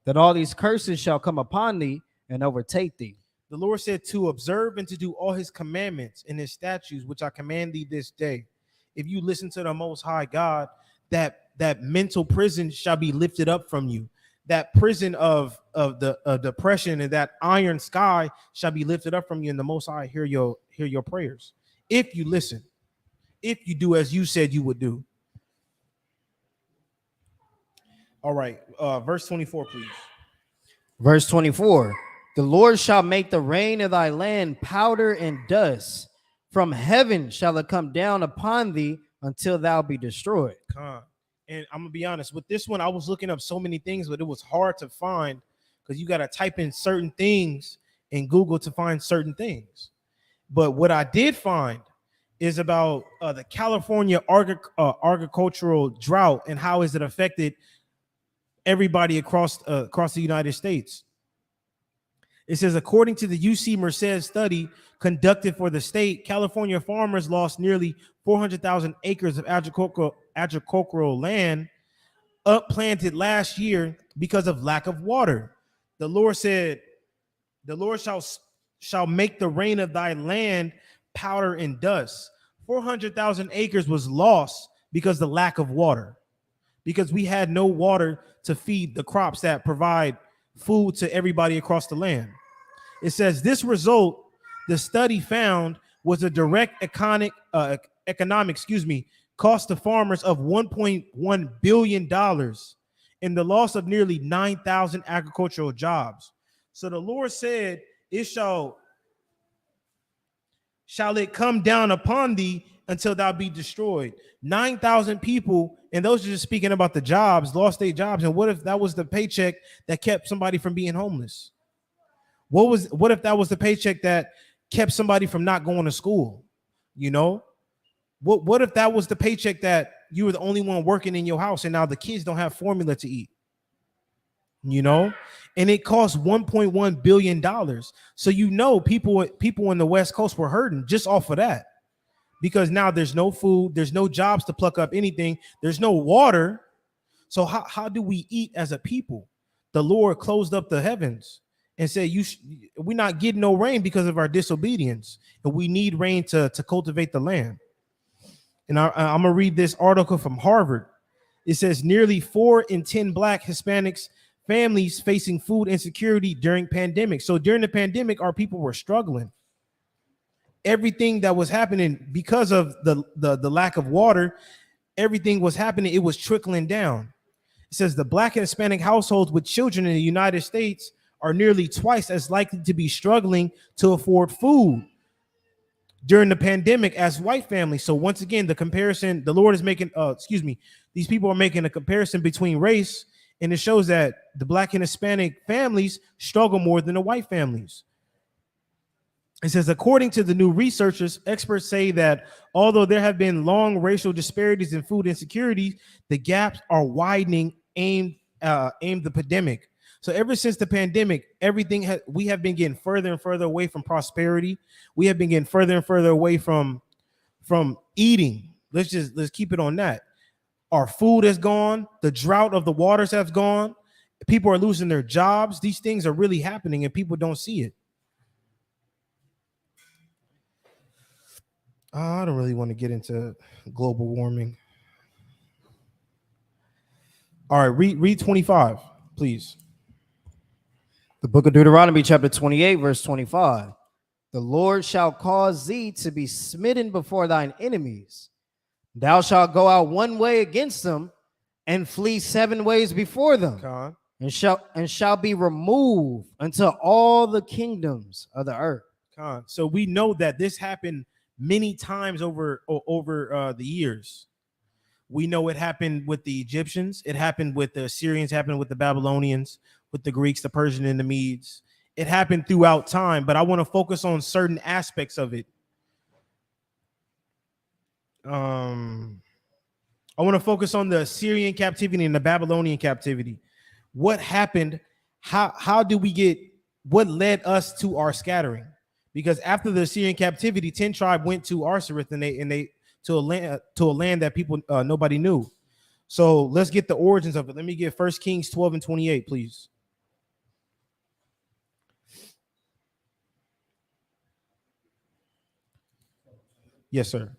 that all these curses shall come upon thee and overtake thee. The Lord said to observe and to do all his commandments and his statutes which I command thee this day. If you listen to the Most High God, that mental prison shall be lifted up from you. That prison of the depression and that iron sky shall be lifted up from you, and the Most High hear your prayers. If you listen, if you do as you said you would do. All right, verse 24, please. Verse 24. The Lord shall make the rain of thy land powder and dust. From heaven shall it come down upon thee until thou be destroyed. And I'm gonna be honest with this one. I was looking up so many things, but it was hard to find because you got to type in certain things in Google to find certain things. But what I did find is about the California agricultural drought and how has it affected everybody across the United States. It says, according to the UC Merced study conducted for the state, California farmers lost nearly 400,000 acres of agricultural land upplanted last year because of lack of water. The Lord said, the Lord shall shall make the rain of thy land powder and dust. 400,000 acres was lost because the lack of water, because we had no water to feed the crops that provide food to everybody across the land. It says this result, the study found, was a direct economic cost to farmers of $1.1 billion and the loss of nearly 9,000 agricultural jobs. So the Lord said, it shall it come down upon thee until thou be destroyed. 9,000 people, and those are just speaking about the jobs, lost their jobs. And what if that was the paycheck that kept somebody from being homeless? What if that was the paycheck that kept somebody from not going to school? You know, what if that was the paycheck that you were the only one working in your house and now the kids don't have formula to eat? You know, and it cost $1.1 billion. So, you know, people in the West Coast were hurting just off of that, because now there's no food, there's no jobs to pluck up anything, there's no water. So how do we eat as a people? The Lord closed up the heavens and said, we're not getting no rain because of our disobedience, and we need rain to cultivate the land. And I'm gonna read this article from Harvard. It says nearly 4 in 10 Black Hispanics families facing food insecurity during pandemic. So during the pandemic, our people were struggling. Everything that was happening because of the lack of water, everything was happening. It was trickling down. It says the Black and Hispanic households with children in the United States are nearly twice as likely to be struggling to afford food during the pandemic as white families. So once again, the comparison, the Lord is making, these people are making a comparison between race, and it shows that the Black and Hispanic families struggle more than the white families. It says, according to the new researchers, experts say that although there have been long racial disparities in food insecurity, the gaps are widening aimed the pandemic. So ever since the pandemic, we have been getting further and further away from prosperity. We have been getting further and further away from eating. Let's keep it on that. Our food is gone. The drought of the waters has gone. People are losing their jobs. These things are really happening and people don't see it. I don't really want to get into global warming. All right, read 25, please. The book of Deuteronomy, chapter 28, verse 25. The Lord shall cause thee to be smitten before thine enemies. Thou shalt go out one way against them and flee 7 ways before them, and shall be removed unto all the kingdoms of the earth. So we know that this happened many times over the years. We know it happened with the Egyptians, it happened with the Assyrians, happened with the Babylonians, with the Greeks, the Persians, and the Medes. It happened throughout time, but I want to focus on certain aspects of it. I want to focus on the Assyrian captivity and the Babylonian captivity. What happened? How do we get? What led us to our scattering? Because after the Assyrian captivity, 10 tribes went to Arsareth, and they to a land that people nobody knew. So let's get the origins of it. Let me get 1 Kings 12 and 28, please. Yes, sir.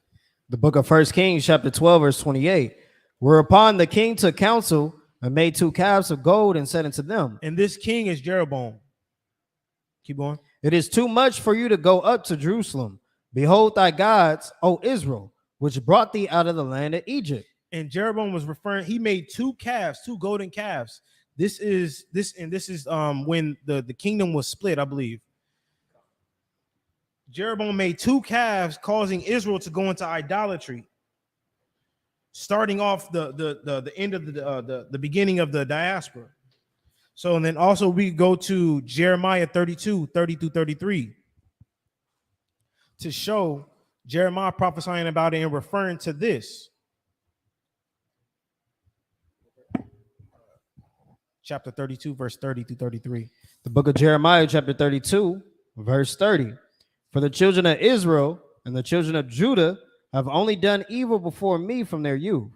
The book of 1 Kings, chapter 12, verse 28. Whereupon the king took counsel and made 2 calves of gold and said unto them. And this king is Jeroboam. Keep going. It is too much for you to go up to Jerusalem. Behold thy gods, O Israel, which brought thee out of the land of Egypt. And Jeroboam was referring, he made 2 calves, 2 golden calves. This is when the kingdom was split, I believe. Jeroboam made 2 calves, causing Israel to go into idolatry, starting off the end of the beginning of the diaspora. So, and then also we go to Jeremiah 32, 30 through 33 to show Jeremiah prophesying about it and referring to this. Chapter 32, verse 30 through 33. The book of Jeremiah, chapter 32, verse 30. For the children of Israel and the children of Judah have only done evil before me from their youth.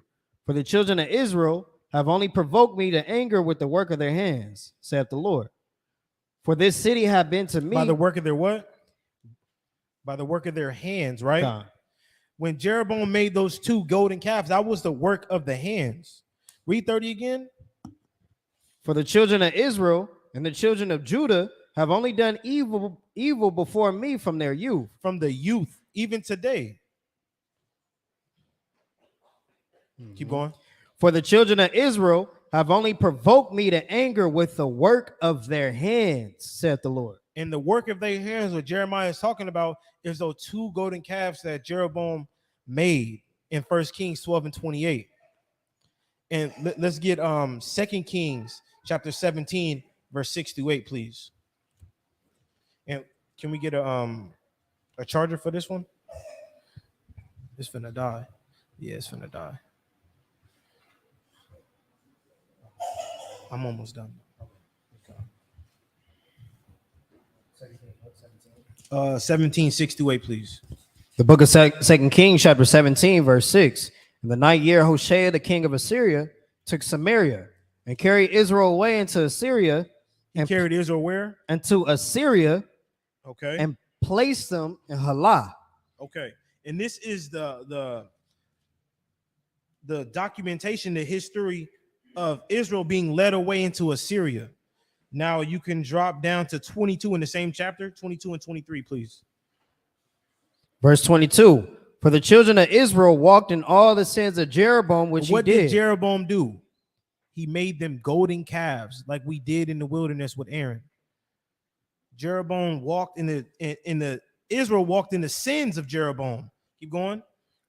For the children of Israel have only provoked me to anger with the work of their hands, saith the Lord. For this city have been to me. By the work of their what? By the work of their hands, right? Con. When Jeroboam made those 2 golden calves, that was the work of the hands. Read 30 again. For the children of Israel and the children of Judah have only done evil before me from their youth. From the youth, even today. Keep going. For the children of Israel have only provoked me to anger with the work of their hands, said the Lord. And the work of their hands, what Jeremiah is talking about, is those 2 golden calves that Jeroboam made in 1 Kings 12 and 28. And let's get 2 Kings chapter 17, verse 6 to 8, please. And can we get a charger for this one? It's finna die. Yeah, it's finna die. I'm almost done. 17, 6 to 8, please. The book of 2 Kings, chapter 17, verse 6. In the 9th year, Hoshea, the king of Assyria, took Samaria and carried Israel away into Assyria. And carried Israel where? Into Assyria. Okay. And placed them in Halah. Okay. And this is the documentation, the history of Israel being led away into Assyria. Now you can drop down to 22 in the same chapter, 22 and 23, please. Verse 22. For the children of Israel walked in all the sins of Jeroboam, which what he did. What did Jeroboam do? He made them golden calves, like we did in the wilderness with Aaron. Jeroboam walked Israel walked in the sins of Jeroboam. Keep going.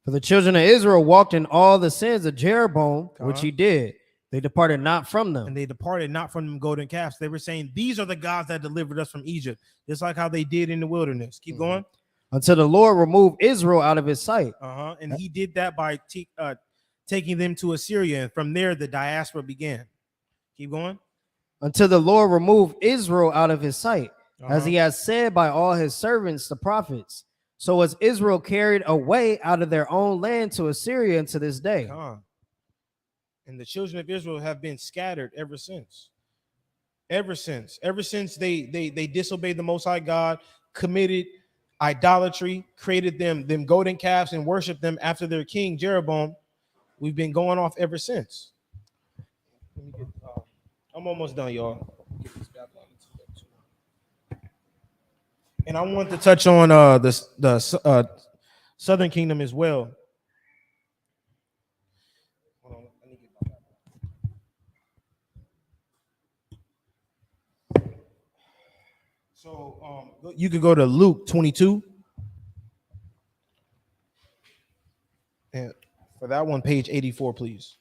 For the children of Israel walked in all the sins of Jeroboam, which he did. They departed not from them. And they departed not from them golden calves. They were saying, these are the gods that delivered us from Egypt, just like how they did in the wilderness. Keep going. Until the Lord removed Israel out of his sight. And he did that by taking them to Assyria. And from there, the diaspora began. Keep going. Until the Lord removed Israel out of his sight, as he has said by all his servants, the prophets. So was Israel carried away out of their own land to Assyria unto this day. And the children of Israel have been scattered ever since. Ever since they disobeyed the Most High God, committed idolatry, created them golden calves and worshiped them after their king Jeroboam. We've been going off ever since. I'm almost done, y'all. And I want to touch on the Southern Kingdom as well. So you could go to Luke 22. And for that one, page 84, please.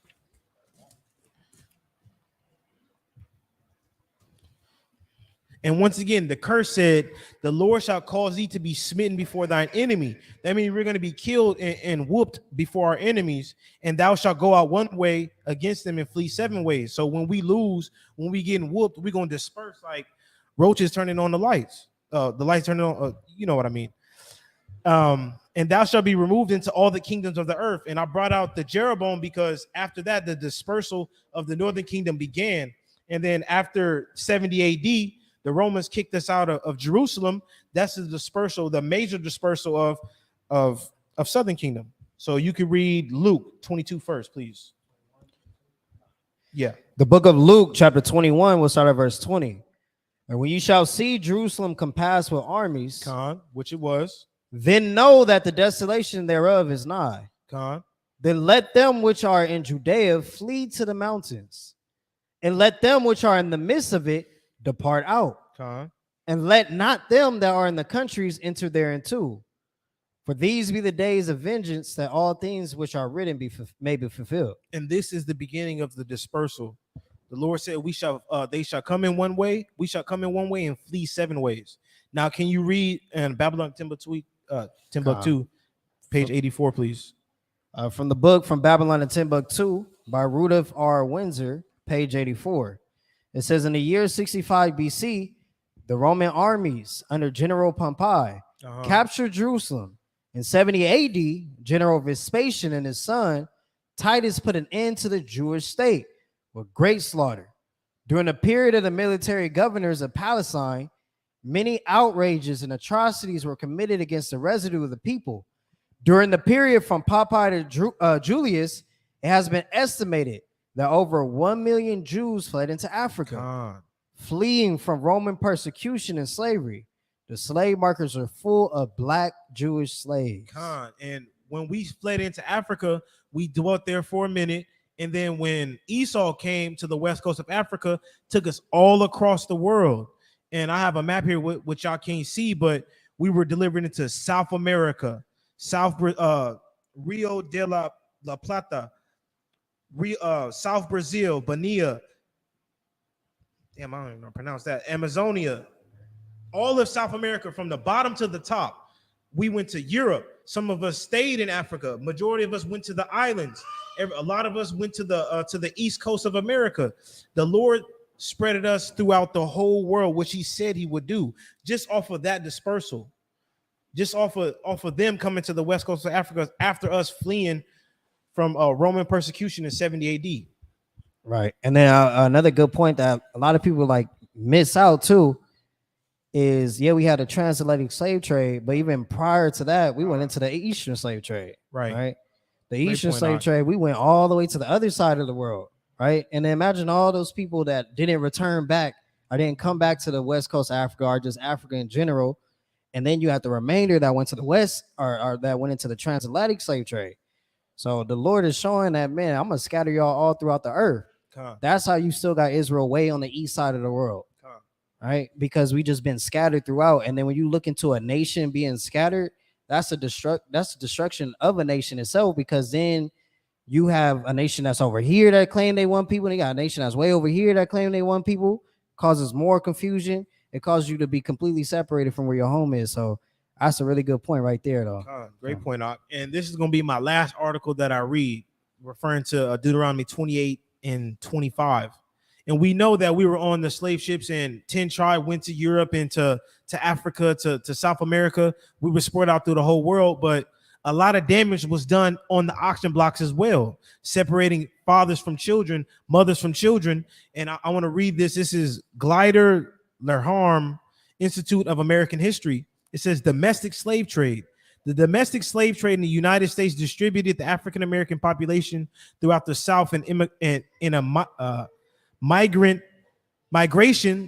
And once again, the curse said, the Lord shall cause thee to be smitten before thine enemy. That means we're going to be killed and whooped before our enemies. And thou shalt go out one way against them and flee 7 ways. So when we lose, when we getting whooped, we're going to disperse like roaches turning on the lights. The lights turning on, you know what I mean. And thou shalt be removed into all the kingdoms of the earth. And I brought out the Jeroboam because after that, the dispersal of the northern kingdom began. And then after 70 AD, the Romans kicked us out of Jerusalem. That's the dispersal, the major dispersal of Southern Kingdom. So you can read Luke 22 first, please. Yeah. The book of Luke, chapter 21, we'll start at verse 20. And when you shall see Jerusalem compassed with armies, which it was, then know that the desolation thereof is nigh. Then let them which are in Judea flee to the mountains, and let them which are in the midst of it depart out. And let not them that are in the countries enter thereinto. For these be the days of vengeance, that all things which are written may be fulfilled. And this is the beginning of the dispersal. The Lord said, they shall come in one way, we shall come in one way and flee 7 ways. Now, can you read in Babylon Timbuktu, page 84, please? From the book From Babylon to Timbuktu by Rudolph R. Windsor, page 84. It says, in the year 65 BC, the Roman armies under General Pompey captured Jerusalem. In 70 AD, General Vespasian and his son Titus put an end to the Jewish state with great slaughter. During the period of the military governors of Palestine, Many outrages and atrocities were committed against the residue of the people. During the period from Popeye to Julius, it has been estimated that over 1 million Jews fled into Africa, fleeing from Roman persecution and slavery. The slave markets are full of black Jewish slaves. And when we fled into Africa, we dwelt there for a minute. And then when Esau came to the west coast of Africa, took us all across the world. And I have a map here which y'all can't see, but we were delivered into South America, Rio de la Plata, South Brazil, Bahia. Damn, I don't even know how to pronounce that. Amazonia. All of South America from the bottom to the top. We went to Europe. Some of us stayed in Africa. Majority of us went to the islands. A lot of us went to the east coast of America. The Lord spreaded us throughout the whole world, which he said he would do, just off of that dispersal, just off of them coming to the west coast of Africa after us fleeing from Roman persecution in 70 AD. Right. And then another good point that a lot of people like miss out too is, yeah, we had a transatlantic slave trade, but even prior to that, we went into the Eastern slave trade. Right. The Eastern slave trade, we went all the way to the other side of the world. Right. And then imagine all those people that didn't return back or didn't come back to the west coast of Africa or just Africa in general. And then you have the remainder that went to the west or that went into the transatlantic slave trade. So the Lord is showing that, man, I'm going to scatter y'all all throughout the earth. That's how you still got Israel way on the east side of the world. Right? Because we just been scattered throughout. And then when you look into a nation being scattered, that's the destruction of a nation itself, because then you have a nation that's over here that claim they want people, and you got a nation that's way over here that claim they want people. Causes more confusion. It causes you to be completely separated from where your home is. So that's a really good point right there, though. Great point, Doc. And this is going to be my last article that I read, referring to Deuteronomy 28 and 25. And we know that we were on the slave ships, and 10 tribes went to Europe and to Africa, to South America. We were spread out through the whole world, but a lot of damage was done on the auction blocks as well, separating fathers from children, mothers from children. And I want to read this. This is Glider Lerharm, Institute of American History. It says domestic slave trade. The domestic slave trade in the United States distributed the African-American population throughout the South in a migration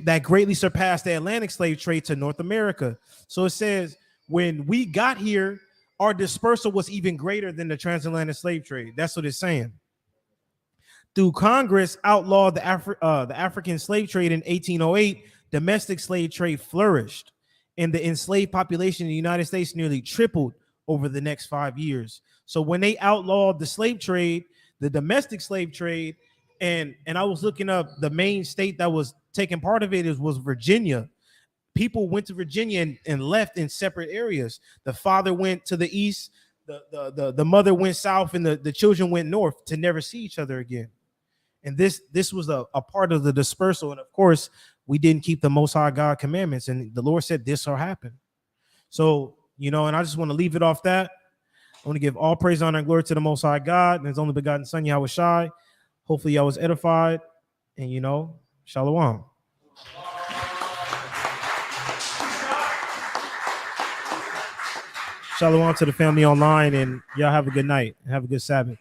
that greatly surpassed the Atlantic slave trade to North America. So it says when we got here, our dispersal was even greater than the transatlantic slave trade. That's what it's saying. Through Congress outlawed the African slave trade in 1808, domestic slave trade flourished, and the enslaved population in the United States nearly tripled over the next 5 years. So when they outlawed the slave trade, the domestic slave trade, and I was looking up the main state that was taking part of it was Virginia. People went to Virginia and left in separate areas. The father went to the east, the mother went south, and the children went north to never see each other again. And this was a part of the dispersal. And of course, we didn't keep the Most High God commandments, and the Lord said this will happen. So, and I just want to leave it off that. I want to give all praise, honor, and glory to the Most High God and his only begotten Son, Yahweh Shai. Hopefully y'all was edified, and shalom. Shalom to the family online, and y'all have a good night. Have a good Sabbath.